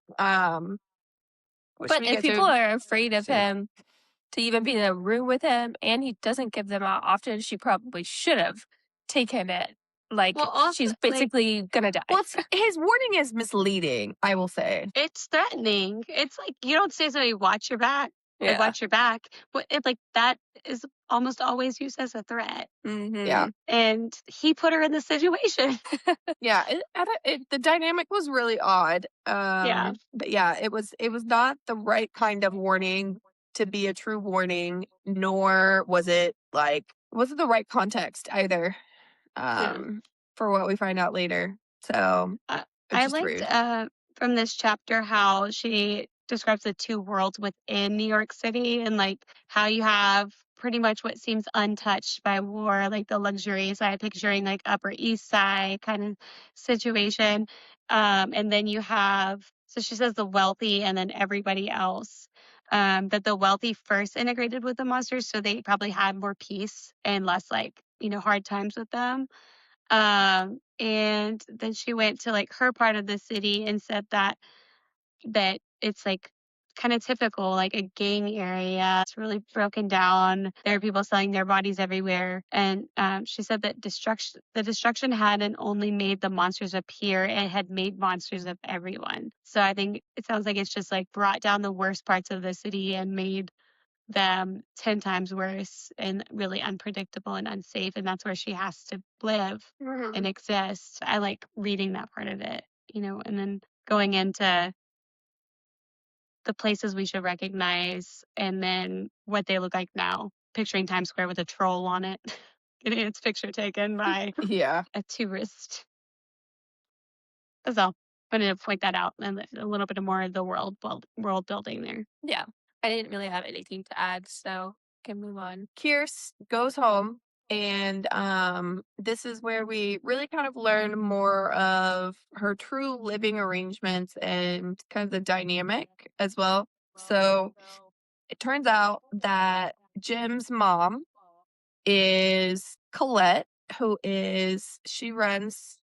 Which But we if get to people are afraid of soon. him to even be in a room with him and he doesn't give them out often, she probably should have taken it Like, Well, also, she's like, basically gonna die. Well, his warning is misleading, I will say. it's threatening. It's like you don't say something, watch your back. Like, Yeah. watch your back. But like that is almost always used as a threat. Yeah. And he put her in the situation. Yeah, the dynamic was really odd. Yeah. But yeah, it was not the right kind of warning to be a true warning, nor was it wasn't the right context either. Yeah. For what we find out later. So it's I just liked rude. from this chapter how she describes the two worlds within New York City and like how you have pretty much what seems untouched by war, like the luxury side, picturing like Upper East Side kind of situation. And then you have, so she says the wealthy and then everybody else. That the wealthy first integrated with the monsters, so they probably had more peace and less like, hard times with them. And then she went to like her part of the city and said that it's like kind of typical, like a gang area. It's really broken down. There are people selling their bodies everywhere. And she said that the destruction hadn't only made the monsters appear, it had made monsters of everyone. So I think it sounds like it's just like brought down the worst parts of the city and made them 10 times worse and really unpredictable and unsafe. And that's where she has to live and exist. I like reading that part of it, and then going into the places we should recognize and then what they look like now. Picturing Times Square with a troll on it, getting its picture taken by Yeah. a tourist. That's all. I wanted to point that out and a little bit more of the world building there. Yeah. I didn't really have anything to add, so can move on. Kierce goes home, and this is where we really kind of learn more of her true living arrangements and kind of the dynamic as well. So it turns out that Jim's mom is Colette, she runs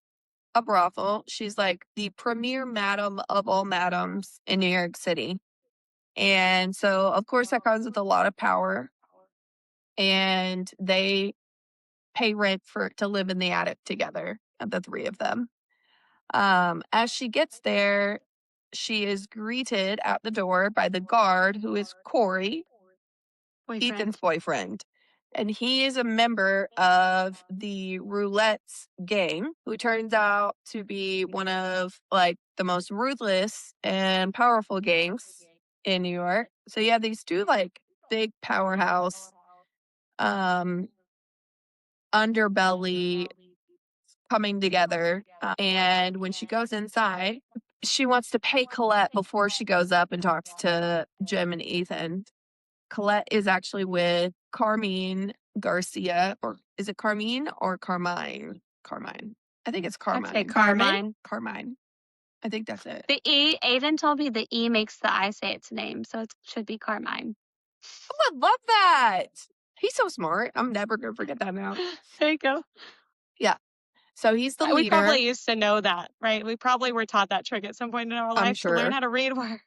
a brothel. She's like the premier madam of all madams in New York City. And so, of course, that comes with a lot of power. And they pay rent to live in the attic together, the three of them. As she gets there, she is greeted at the door by the guard, who is Corey, Ethan's boyfriend. And he is a member of the Roulette's gang, who turns out to be one of like the most ruthless and powerful gangs in New York. So yeah, these two like big powerhouse underbelly coming together. And when she goes inside, she wants to pay Colette before she goes up and talks to Jim and Ethan. Colette is actually with Carmine Garcia, or is it Carmine or Carmine? Carmine. I think it's Carmine. I'd say Carmine. Carmine. I think that's it. The E, Aiden told me the E makes the I say its name, so it should be Carmine. Oh, I love that. He's so smart. I'm never going to forget that now. There you go. Yeah. So he's the leader. We probably used to know that, right? We probably were taught that trick at some point in our life sure. to learn how to read words.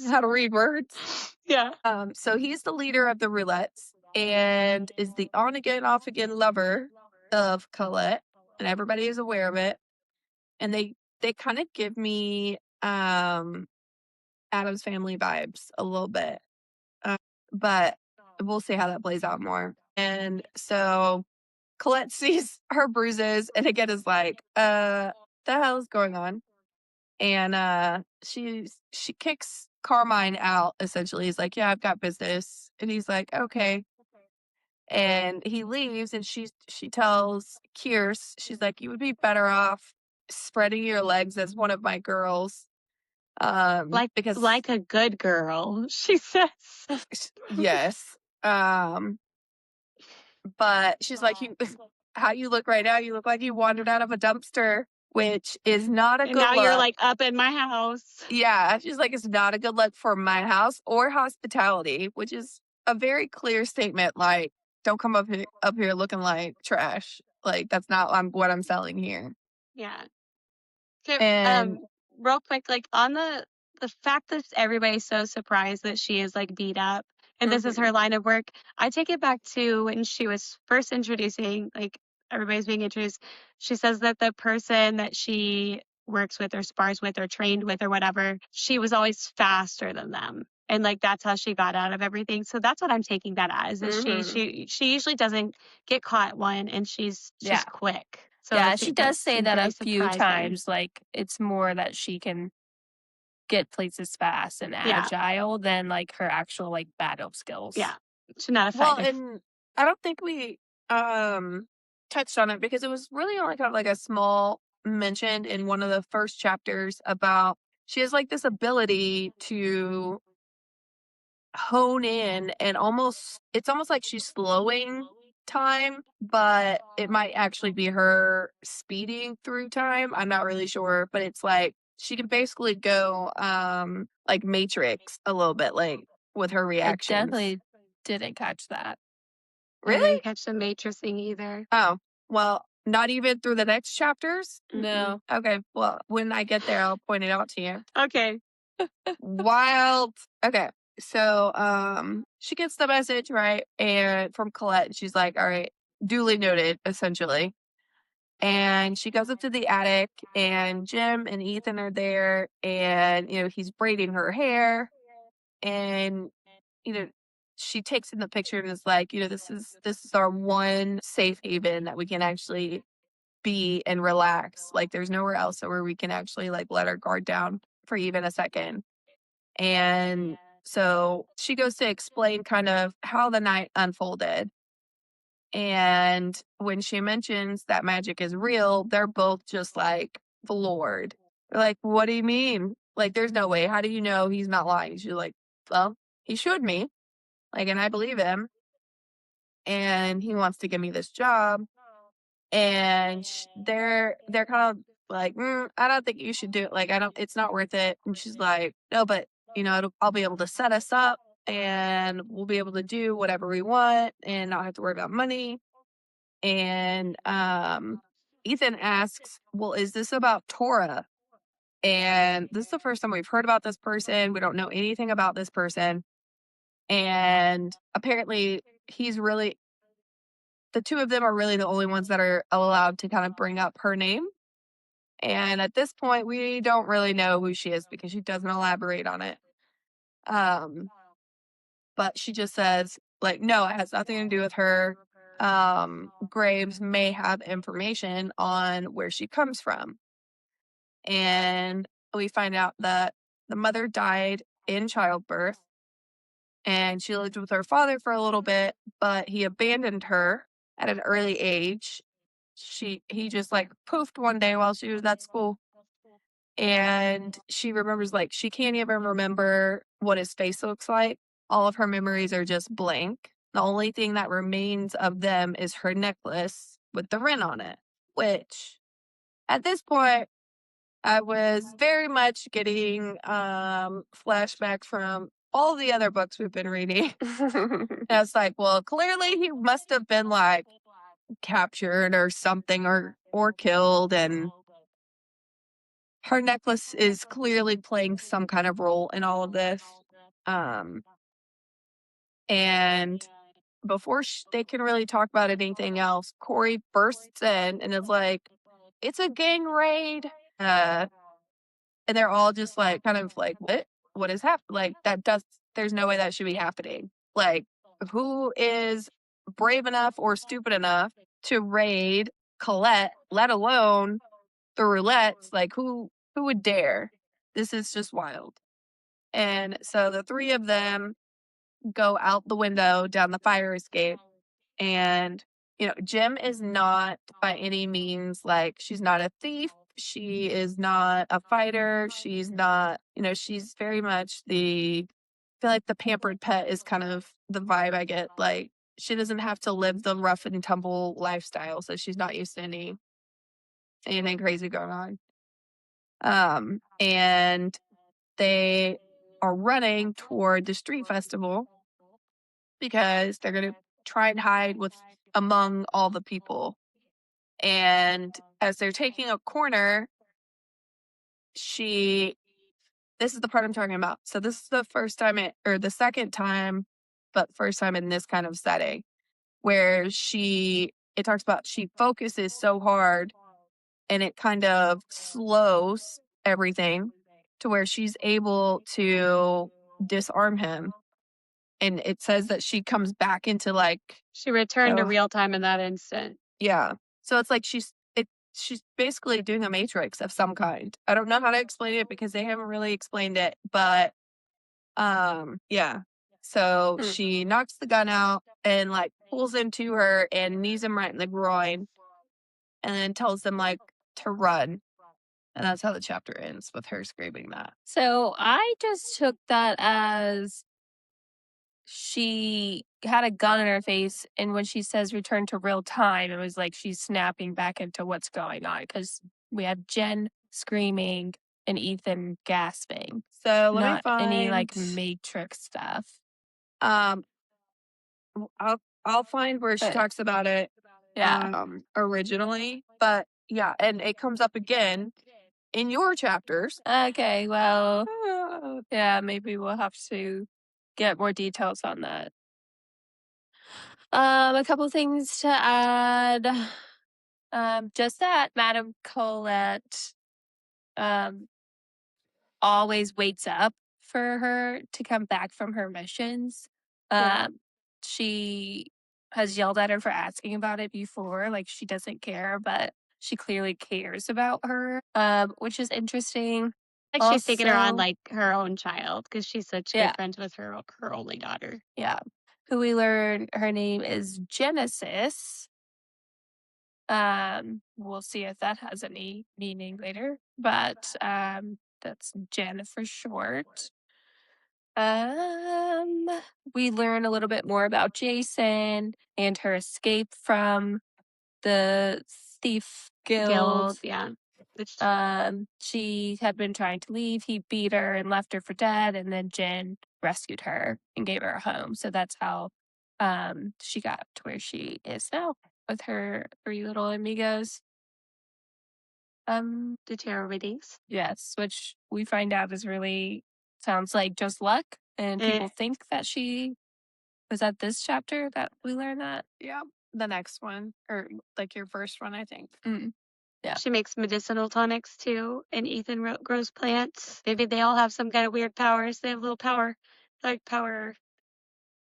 How to read words. Yeah. So he's the leader of the Roulettes and is the on again, off again lover of Colette, and everybody is aware of it. And they kind of give me Addams Family vibes a little bit, but we'll see how that plays out more. And so Colette sees her bruises and again is like, the hell is going on? And she kicks Carmine out, essentially. He's like, yeah, I've got business. And he's like, okay. And he leaves, and she tells Kierce, she's like, you would be better off spreading your legs as one of my girls. Because like a good girl, she says. Yes. But she's like, how you look right now, you look like you wandered out of a dumpster, which is not a good look. Now you're like up in my house. Yeah, she's like, it's not a good look for my house or hospitality, which is a very clear statement. Like, don't come up here looking like trash. Like, that's not what I'm selling here. Yeah. Okay, And real quick, like on the fact that everybody's so surprised that she is like beat up and this is her line of work, I take it back to when she was first introducing like everybody's being introduced, she says that the person that she works with or spars with or trained with or whatever, she was always faster than them. And like that's how she got out of everything. So that's what I'm taking that as is she usually doesn't get caught one and she's Yeah. quick. So Yeah, she does say seemed that very a few surprising. times, like, it's more that she can get places fast and Yeah. agile than, like, her actual, like, battle skills. Yeah. She's not a Well, fighter. and I don't think we touched on it because it was really only kind of like a small mention in one of the first chapters about she has like this ability to hone in and it's almost like she's slowing time, but it might actually be her speeding through time. I'm not really sure, but it's like she can basically go like Matrix a little bit, like with her I reactions. definitely didn't catch that. I Really? didn't catch the Matrix thing either. Oh, well, not even through the next chapters? No. Okay, well, when I get there, I'll point it out to you. Okay. Wild. Okay, so she gets the message, right? And from Colette, and she's like, all right, duly noted, essentially. And she goes up to the attic, and Jim and Ethan are there, and, he's braiding her hair, and, she takes in the picture and is like, this is our one safe haven that we can actually be and relax. Like there's nowhere else where we can actually like let our guard down for even a second. And so she goes to explain kind of how the night unfolded. And when she mentions that magic is real, they're both just like floored. They're like, what do you mean? Like, there's no way. How do you know he's not lying? She's like, well, he showed me. Like, and I believe him. And he wants to give me this job. And they're kind of like, I don't think you should do it. Like, it's not worth it. And she's like, no, but I'll be able to set us up and we'll be able to do whatever we want and not have to worry about money. And Ethan asks, well, is this about Tora? And this is the first time we've heard about this person. We don't know anything about this person. And apparently the two of them are really the only ones that are allowed to kind of bring up her name. And at this point, we don't really know who she is because she doesn't elaborate on it. But she just says, like, no, it has nothing to do with her. Graves may have information on where she comes from. And we find out that the mother died in childbirth and she lived with her father for a little bit, but he abandoned her at an early age. He just like poofed one day while she was at school. And she remembers like she can't even remember what his face looks like. All of her memories are just blank. The only thing that remains of them is her necklace with the Wren on it, which at this point I was very much getting flashbacks from all the other books we've been reading. And I was like, well, clearly he must have been like captured or something or killed, and her necklace is clearly playing some kind of role in all of this. And before they can really talk about anything else, Corey bursts in and is like, it's a gang raid. And they're all just like, kind of like, what is happening? Like, there's no way that should be happening. Like, who is brave enough or stupid enough to raid Colette, let alone the roulettes? Like, who would dare? This is just wild. And so the three of them go out the window down the fire escape. And, Jim is not by any means like, she's not a thief. She is not a fighter. She's not, she's very much I feel like the pampered pet is kind of the vibe I get. Like, she doesn't have to live the rough and tumble lifestyle. So she's not used to anything crazy going on. And they are running toward the street festival because they're going to try and hide among all the people. And as they're taking a corner, this is the part I'm talking about. So this is the first time or the second time, but first time in this kind of setting where she it talks about she focuses so hard and it kind of slows everything to where she's able to disarm him. And it says that she comes back into like, She returned to oh, real time in that instant. yeah. So it's like she's basically doing a matrix of some kind. I don't know how to explain it because they haven't really explained it, but yeah. So she knocks the gun out and like pulls him to her and knees him right in the groin and then tells them like to run. And that's how the chapter ends, with her screaming that. So I just took that as she had a gun in her face, and when she says return to real time, it was like she's snapping back into what's going on because we have Jen screaming and Ethan gasping. So let me Not any like find Matrix stuff. I'll find where she But- talks about it Yeah. originally, but yeah, and it comes up again in your chapters. Okay, well, yeah, maybe we'll have to get more details on that. A couple things to add. Just that Madame Colette always waits up for her to come back from her missions. Yeah. She has yelled at her for asking about it before, like she doesn't care, but she clearly cares about her, which is interesting. Like she's taking her on Also- like her own child because she's such Yeah. good friends with her only daughter. Yeah. Who we learn her name is Genesis. We'll see if that has any meaning later, but that's Jen for short. We learn a little bit more about Jason and her escape from the thief guild. Yeah. Which She had been trying to leave. He beat her and left her for dead, and then Jen rescued her and gave her a home. So that's how she got to where she is now with her 3 little amigos. the tarot readings. Yes, which we find out is really sounds like just luck, and people think that she was at this chapter that we learned that. Yeah, the next one, or like your first one, I think. Yeah. She makes medicinal tonics too, and Ethan grows plants. Maybe they all have some kind of weird powers. They have a little power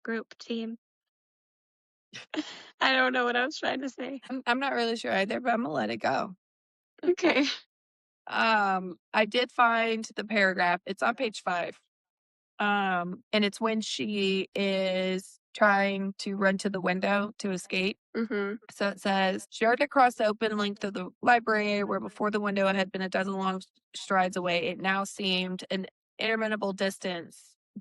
group team. I don't know what I was trying to say. I'm not really sure either, but I'm gonna let it go. Okay. I did find the paragraph. It's on page 5. And it's when she is trying to run to the window to escape. Mm-hmm. So it says, she started across the open length of the library where before the window had been a dozen long strides away. It now seemed an interminable distance.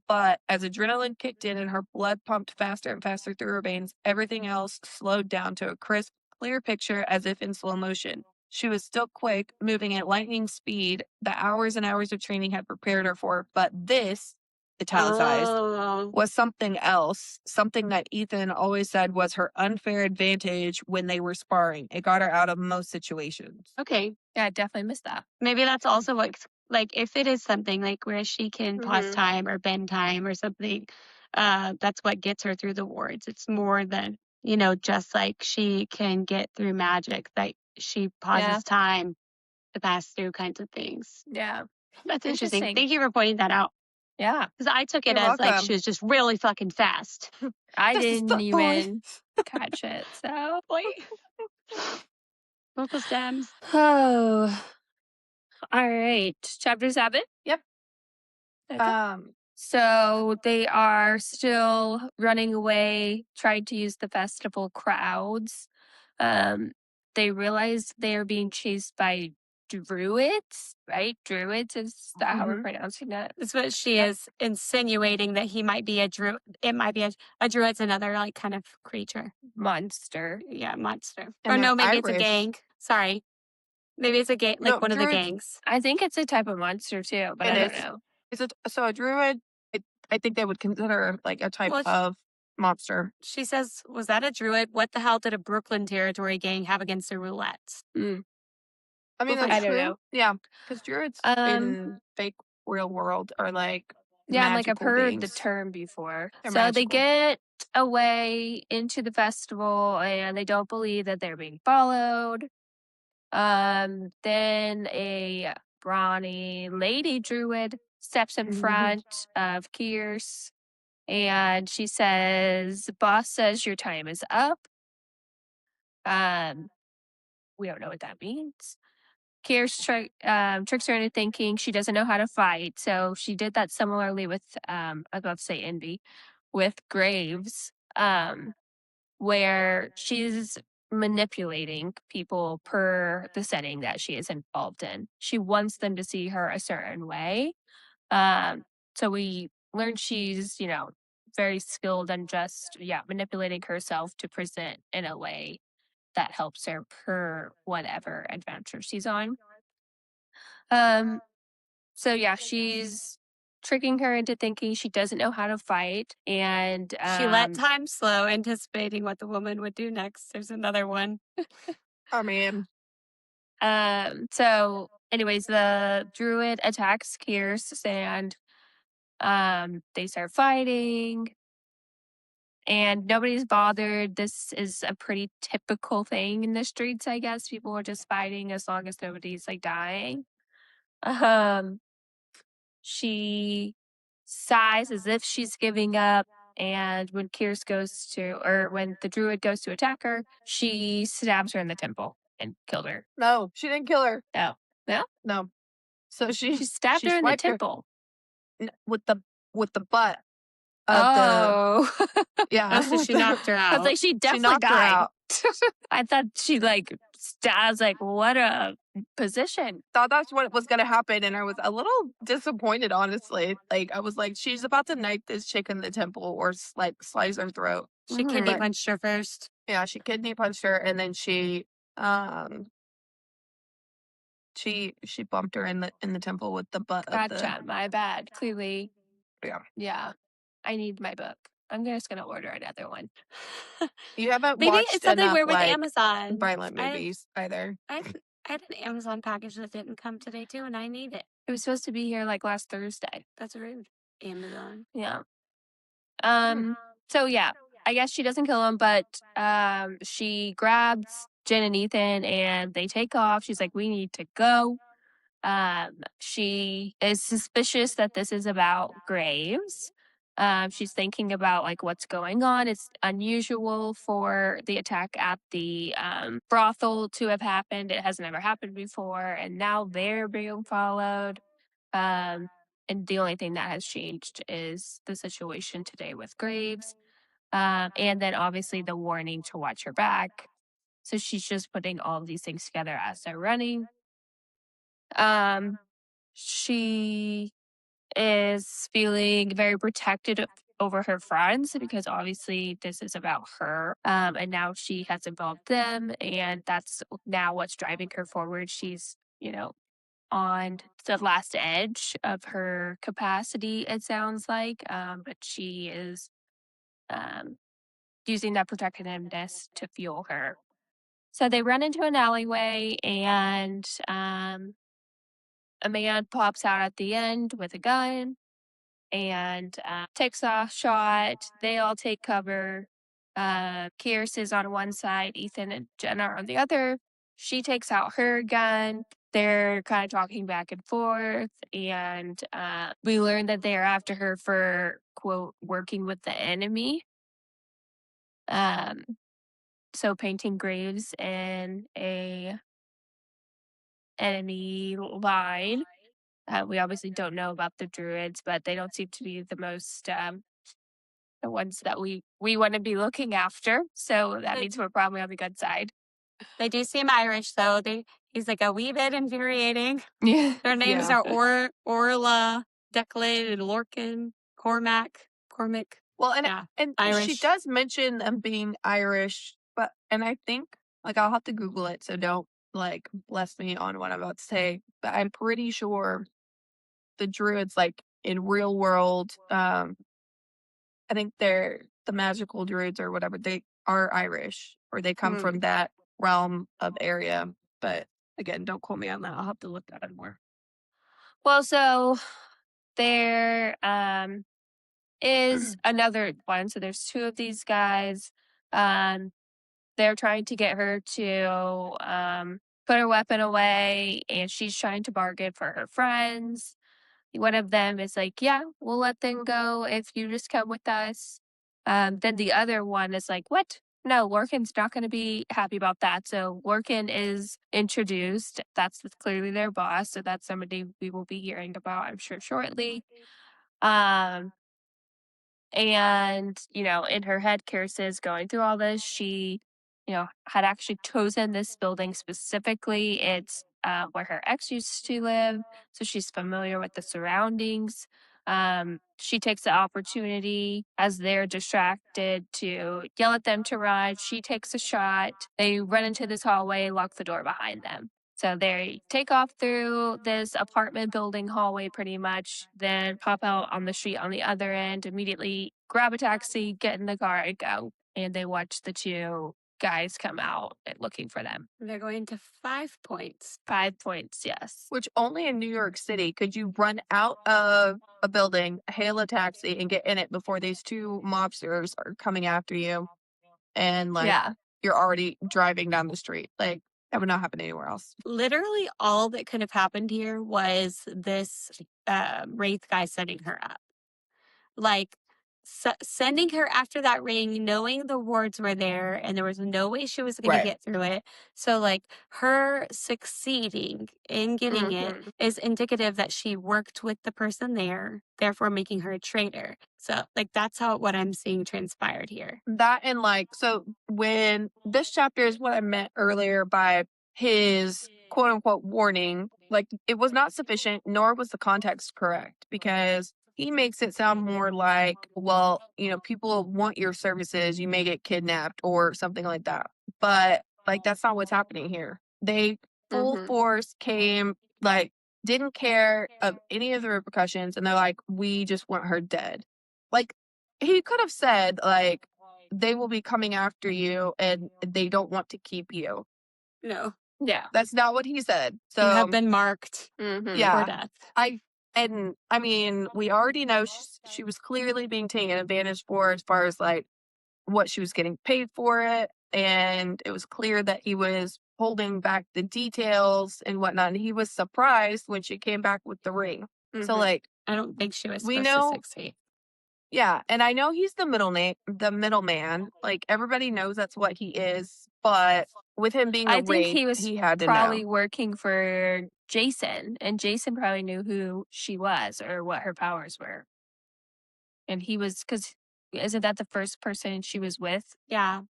But as adrenaline kicked in and her blood pumped faster and faster through her veins, everything else slowed down to a crisp, clear picture as if in slow motion. She was still quick, moving at lightning speed that hours and hours of training had prepared her for. But this, italicized, was something else, something that Ethan always said was her unfair advantage when they were sparring. It got her out of most situations. Okay. Yeah, I definitely missed that. Maybe that's also what, like, if it is something like where she can pause time or bend time or something, that's what gets her through the wards. It's more than, just like she can get through magic, that she pauses time to pass through kinds of things. Yeah. That's interesting. Thank you for pointing that out. Yeah. Because I took it You're as like welcome. she was just really fucking fast. I This is didn't the even catch it. So Vocal stems. Oh. All right. Chapter 7? Yep. Okay. So they are still running away, trying to use the festival crowds. They realize they are being chased by druids, right? Druids is that how we're pronouncing that? That's what she is insinuating, that he might be a druid. It might be a druid's another like kind of creature. Monster. Yeah, monster. And or no, they're maybe it's a Irish. gang. Sorry. Maybe it's a gang, like No, one of the druids- gangs. I think it's a type of monster too, but It I don't is. know. Is it so a druid? I think they would consider like a type Well, of monster. She says, was that a druid? What the hell did a Brooklyn territory gang have against the roulettes? I mean, Well, that's I don't true. know. Yeah, because druids in fake real world are like Yeah, I'm like I've magical heard beings. the term before. They're so they magical. get away into the festival, and they don't believe that they're being followed. Then a brawny lady druid steps in front of Kears, and she says, "Boss says your time is up." We don't know what that means. Kears tricks her into thinking she doesn't know how to fight, so she did that similarly with, I was about to say Envy, with Graves, where she's manipulating people per the setting that she is involved in. She wants them to see her a certain way. Um, so we learn she's, very skilled and just, manipulating herself to present in a way that helps her per whatever adventure she's on. Um, so yeah, she's tricking her into thinking she doesn't know how to fight, and She let time slow, anticipating what the woman would do next. There's another one. Oh, man. so anyways, the druid attacks Kears, and they start fighting, and nobody's bothered. This is a pretty typical thing in the streets, I guess. People are just fighting as long as nobody's like dying. She sighs as if she's giving up, and when when the druid goes to attack her, she stabs her in the temple and killed her. No, she didn't kill her. No. No? No. So She stabbed her in the swiped her temple. with the butt of Oh. yeah. So she knocked her I was out. like, she definitely knocked her died. out. I thought she I was like, what a position. Thought that's what was gonna happen, and I was a little disappointed, honestly. Like, I was like, she's about to knife this chick in the temple or slice her throat. She kidney But punched her first. yeah, she kidney punched her, and then she bumped her in the temple with the butt of the. Gotcha. My bad. Clearly. Yeah. Yeah. I need my book. I'm just gonna order another one. You haven't Maybe watched it's something enough weird with like Amazon. violent movies either. I had an Amazon package that didn't come today too, and I need it. It was supposed to be here like last Thursday. That's rude. Amazon. Yeah. So yeah, I guess she doesn't kill him, but she grabs Jen and Ethan and they take off. She's like, "We need to go." She is suspicious that this is about Graves. She's thinking about like what's going on. It's unusual for the attack at the brothel to have happened. It has never happened before, and now they're being followed. And the only thing that has changed is the situation today with Graves. And then obviously the warning to watch her back. So she's just putting all of these things together as they're running. She is feeling very protected over her friends because obviously this is about her. And now she has involved them, and that's now what's driving her forward. She's, on the last edge of her capacity, it sounds like. But she is using that protectiveness to fuel her. So they run into an alleyway, and a man pops out at the end with a gun and takes a shot. They all take cover. Kears is on one side, Ethan and Jenna are on the other. She takes out her gun. They're kind of talking back and forth, and we learn that they're after her for, quote, working with the enemy. So painting Graves in a enemy line. We obviously don't know about the druids, but they don't seem to be the most the ones that we want to be looking after. So that means we're probably on the good side. They do seem Irish, though. He's like a wee bit infuriating. Yeah. Their names are Orla, Declan, and Lorcan, Cormac. Well, and Yeah, and she Irish. does mention them being Irish, and I think I'll have to Google it, so don't bless me on what I'm about to say. But I'm pretty sure the druids, in real world, I think they're the magical druids or whatever. They are Irish, or they come from that realm of area. But again, don't quote me on that. I'll have to look that up more. Well, so they're is another one. So there's two of these guys. They're trying to get her to put her weapon away, and she's trying to bargain for her friends. One of them is like, yeah, we'll let them go if you just come with us. Then the other one is like, what? No, Lorcan's not going to be happy about that. So Lorcan is introduced. That's clearly their boss. So that's somebody we will be hearing about, I'm sure, shortly. And, in her head, Karis is going through all this. She, had actually chosen this building specifically. It's where her ex used to live. So she's familiar with the surroundings. She takes the opportunity as they're distracted to yell at them to ride. She takes a shot. They run into this hallway, lock the door behind them. So they take off through this apartment building hallway pretty much, then pop out on the street on the other end, immediately grab a taxi, get in the car, and go. And they watch the two guys come out looking for them. They're going to 5 Points. 5 Points, yes. Which only in New York City could you run out of a building, hail a taxi, and get in it before these two mobsters are coming after you. And you're already driving down the street. Like, that would not happen anywhere else. Literally all that could have happened here was this Wraith guy setting her up. Like, sending her after that ring, knowing the wards were there, and there was no way she was going to get through it. So, like, her succeeding in getting it is indicative that she worked with the person there, therefore making her a traitor. So, like, that's what I'm seeing transpired here. That and, so when this chapter is what I meant earlier by his quote unquote warning, it was not sufficient, nor was the context correct, because he makes it sound more like, well, people want your services, you may get kidnapped or something like that. But that's not what's happening here. They full force came, didn't care of any of the repercussions, and they're like, we just want her dead. He could have said, they will be coming after you and they don't want to keep you. No. Yeah. That's not what he said. So you have been marked for death. We already know she was clearly being taken advantage for as far as what she was getting paid for it. And it was clear that he was holding back the details and whatnot. And he was surprised when she came back with the ring. So I don't think she was supposed to succeed. Yeah, and I know he's the middleman. Everybody knows that's what he is, but with him being I think he was had to probably know. working for Jason, and Jason probably knew who she was or what her powers were. And he was, because isn't that the first person she was with? Yeah.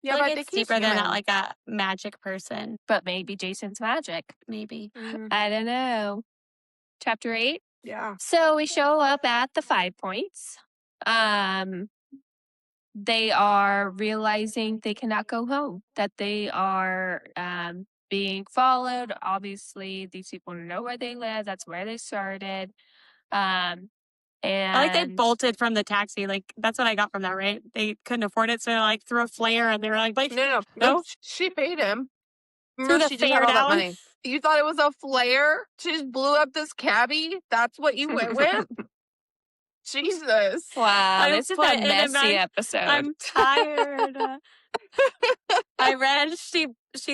Yeah, but I it's think he's deeper than human. that, a magic person. But maybe Jason's magic. Maybe. I don't know. Chapter 8? Yeah. So we show up at the 5 Points. They are realizing they cannot go home, that they are being followed. Obviously, these people know where they live. That's where they started. And they bolted from the taxi. That's what I got from that, right? They couldn't afford it, so they threw a flare, and they were like no, she paid him. Remember, she just had all that money. You thought it was a flare? She just blew up this cabbie? That's what you went with? Jesus. Wow, this is a messy episode. I'm tired. I read she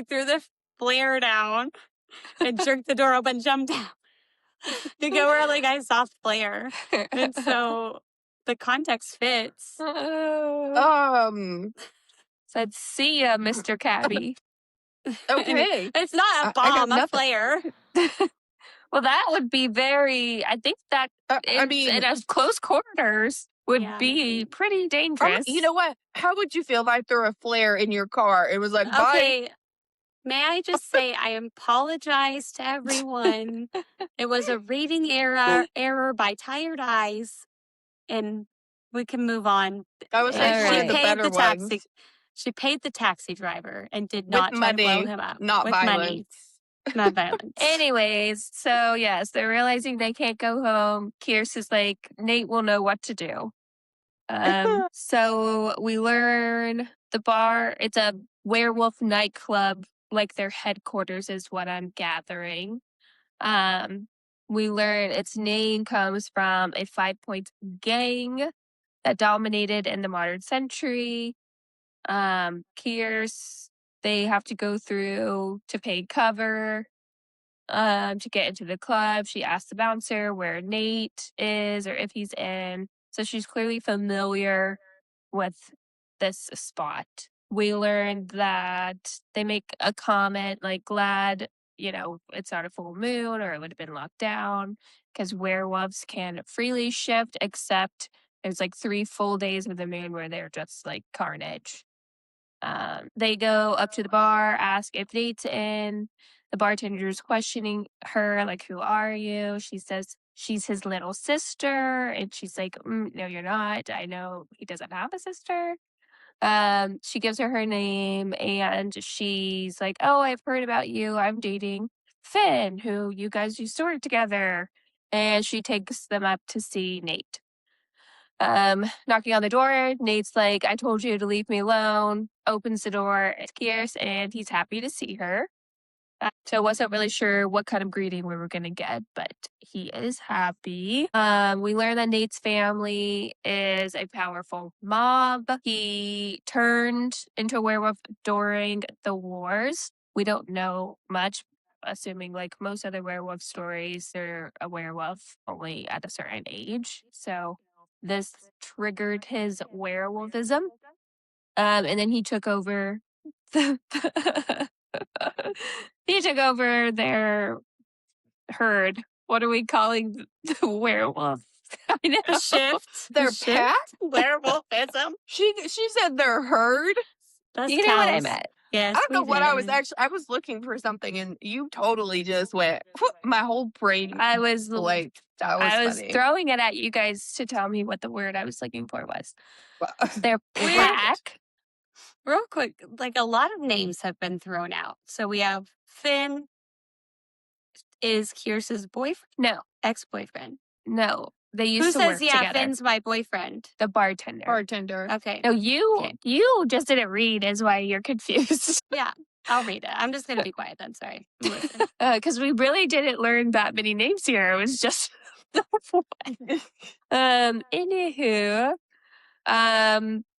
threw the flare down and jerked the door open, jumped out to go where I saw flare. And so the context fits. Said, see ya, Mr. Cabby. Okay. It's not a bomb, a flare. Well, that would be I think that in a close quarters would be pretty dangerous. You know what? How would you feel if I threw a flare in your car? It was like, bye. May I just say I apologize to everyone. It was a reading error by Tired Eyes, and we can move on. I was saying she paid the taxi. ones. She paid the taxi driver and did not try to blow him up. Not with violence. Money. Not violence. Anyways, so yes, they're realizing they can't go home. Kierce is like, Nate will know what to do. So we learn the bar, it's a werewolf nightclub, their headquarters is what I'm gathering. We learn its name comes from a 5-point gang that dominated in the modern century. Kears, they have to go through to pay cover to get into the club. She asks the bouncer where Nate is or if he's in. So she's clearly familiar with this spot. We learned that they make a comment like, glad, it's not a full moon or it would have been locked down because werewolves can freely shift, except there's like 3 full days of the moon where they're just like carnage. They go up to the bar, ask if Nate's in. The bartender's questioning her, like, who are you? She says she's his little sister. And she's like, no, you're not. I know he doesn't have a sister. She gives her name and she's like, oh, I've heard about you. I'm dating Finn, who you guys used to work together. And she takes them up to see Nate. Knocking on the door, Nate's like, I told you to leave me alone. Opens the door, it's Kears, and he's happy to see her. So I wasn't really sure what kind of greeting we were going to get, but he is happy. We learn that Nate's family is a powerful mob. He turned into a werewolf during the wars. We don't know much, assuming like most other werewolf stories, they're a werewolf only at a certain age. So this triggered his werewolfism. And then he took over the he took over their herd. What are we calling the werewolf? I know. The shift. Their The shift? pack? Werewolfism. She said their herd. That's You know what I cows. meant. Yes, I don't know we what I was did. I was looking for something and you totally just went, my whole brain I was like that was I was funny. throwing it at you guys to tell me what the word I was looking for was. Their Weird. pack. Real quick, like a lot of names have been thrown out. So we have Finn is Kiers's boyfriend, No, ex-boyfriend. no. They Who used to says, work yeah, together. Finn's my boyfriend? The bartender. Bartender. Okay. No, you Okay. you just didn't read is why you're confused. Yeah, I'll read it. I'm just going to be quiet then. Sorry. I'm listening. Because we really didn't learn that many names here. It was just the one. Anywho,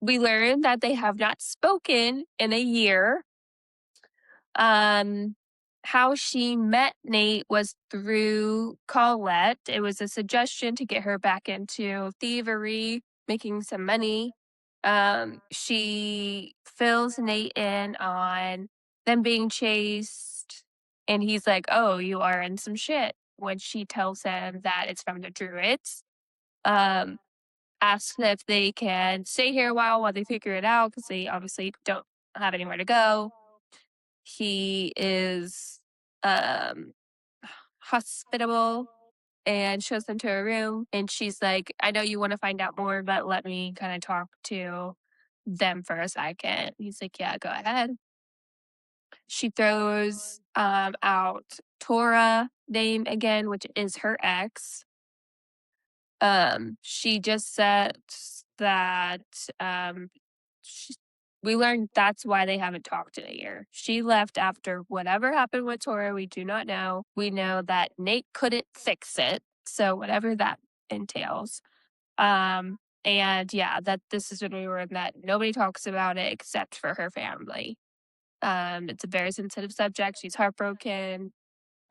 we learned that they have not spoken in a year. How she met Nate was through Colette. It was a suggestion to get her back into thievery, making some money. She fills Nate in on them being chased, and he's like, oh, you are in some shit. When she tells him that it's from the Druids, asks if they can stay here a while they figure it out because they obviously don't have anywhere to go. He is hospitable and shows them to a room. And she's like, I know you want to find out more, but let me kind of talk to them for a second. He's like, yeah, go ahead. She throws out Tora name again, which is her ex. She just said that we learned that's why they haven't talked in a year. She left after whatever happened with Tora. We do not know. We know that Nate couldn't fix it. So whatever that entails. And yeah, that this is when we learned that nobody talks about it except for her family. It's a very sensitive subject. She's heartbroken.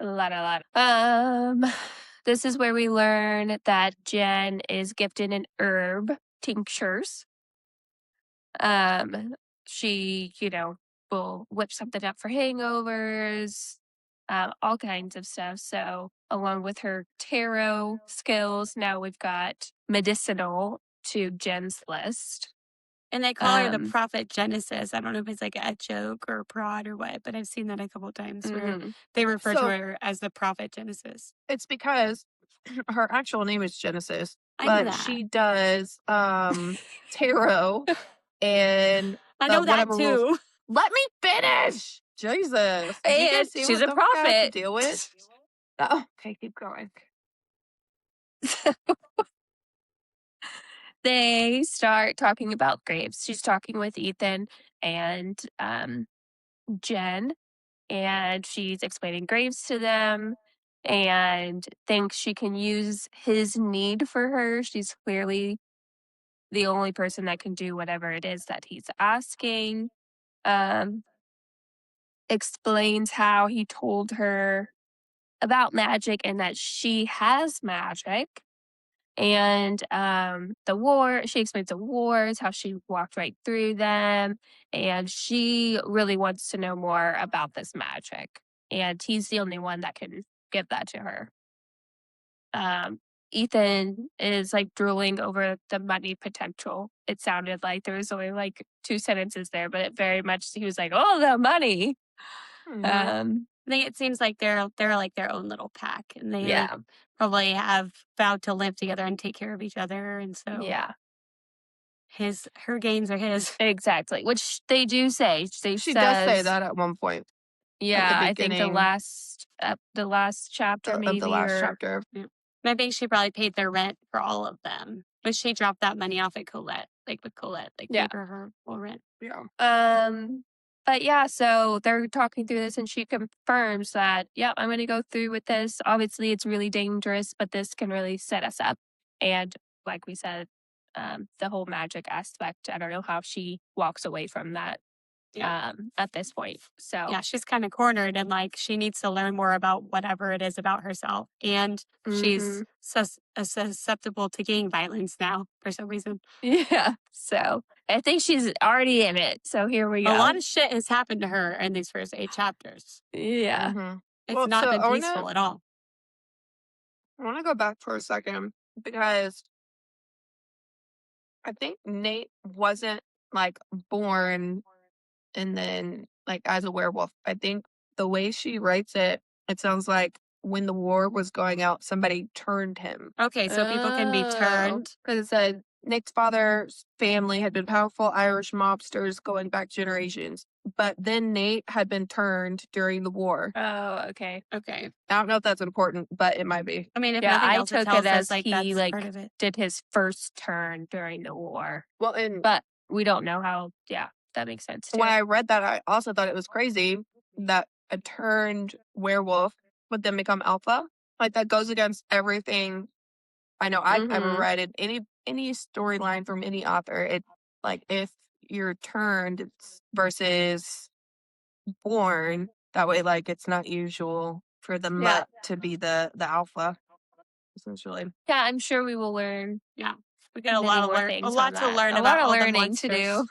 La. This is where we learn that Jen is gifted an herb tinctures. She, will whip something up for hangovers, all kinds of stuff. So, along with her tarot skills, now we've got medicinal to Jen's list. And they call her the Prophet Genesis. I don't know if it's like a joke or a prod or what, but I've seen that a couple of times where they refer to her as the Prophet Genesis. It's because her actual name is Genesis, I know but that. she does tarot and I know that whatever rules. too. Let me finish. Jesus. Do you And guys see she's what a the fuck I have to prophet. deal with? Oh, okay, keep going. They start talking about graves. She's talking with Ethan and Jen, and she's explaining graves to them. and thinks she can use his need for her. She's clearly the only person that can do whatever it is that he's asking. Explains how he told her about magic and that she has magic. And she explains the wars, how she walked right through them, and she really wants to know more about this magic. And he's the only one that can give that to her. Ethan is like drooling over the money potential. It sounded like there was only like 2 sentences there, but it very much he was like, "Oh, the money." Mhm. I think it seems like they're like their own little pack, and they Yeah. probably have vowed to live together and take care of each other, and so Yeah, her gains are his. exactly. Which they do say. She does say that at one point at the Yeah, I think beginning the last chapter of the maybe, last or chapter. Yeah. I think she probably paid their rent for all of them, but she dropped that money off at Colette, with Colette, Yeah. gave her full rent. Yeah. But yeah, so they're talking through this and she confirms that, yep, I'm gonna go through with this. Obviously it's really dangerous, but this can really set us up. And like we said, the whole magic aspect, I don't know how she walks away from that at this point. So Yeah, she's kind of cornered, and like she needs to learn more about whatever it is about herself, and she's susceptible to gang violence now for some reason. yeah. So I think she's already in it. So here we go. A lot of shit has happened to her in these first 8 chapters. Yeah. Mhm. It's Well, not so been peaceful at all. I want to go back for a second because I think Nate wasn't like born and then like as a werewolf. I think the way she writes it, it sounds like when the war was going out, somebody turned him. Okay, so people can be turned. Because it said Nick's father's family had been powerful Irish mobsters going back generations. But then Nate had been turned during the war. Oh, okay. Okay. I don't know if that's important, but it might be. I mean, if Yeah, nothing I else, it took tells it us as like he that's part of it. did his first turn during the war. Well, and But we don't know how. Yeah, that makes sense too. when I read that, I also thought it was crazy that a turned werewolf would then become alpha. Like that goes against everything I know I've ever read in any storyline from any author. It like if you're turned versus born, that way like it's not usual for the mutt to be the alpha, essentially. Yeah, I'm sure we will learn. Yeah. We got a lot to learn a about lot of all the learning to do.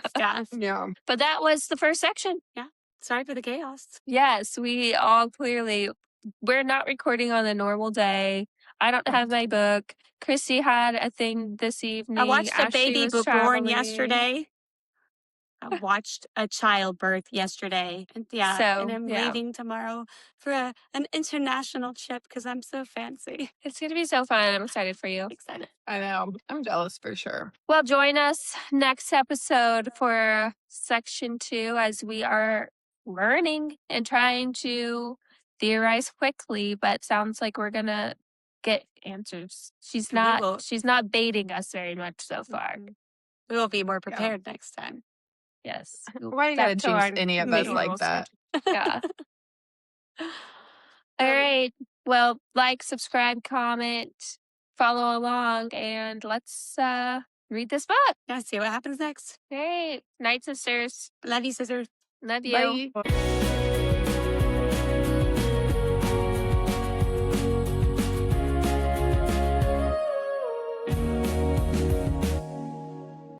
stuff. Yeah. But that was the first section. Yeah. Sorry for the chaos. Yes, we all clearly we're not recording on a normal day. I don't have my book. Chrissy had a thing this evening. I watched a Ashley baby was born traveling. yesterday. I watched a childbirth yesterday. And and I'm leaving tomorrow for an international trip because I'm so fancy. It's going to be so fun. I'm excited for you. Excited. I know. I'm jealous for sure. Well, join us next episode for section 2 as we are learning and trying to theorize quickly, but sounds like we're going to get answers. She's not baiting us very much so far. We will be more prepared next time. Yes. Why you gotta jinx any of us like that? Yeah. All right. Well, like, subscribe, comment, follow along, and let's read this book. Yeah, see what happens next. All right. Night, sisters. Love you, sisters. Love you. Bye.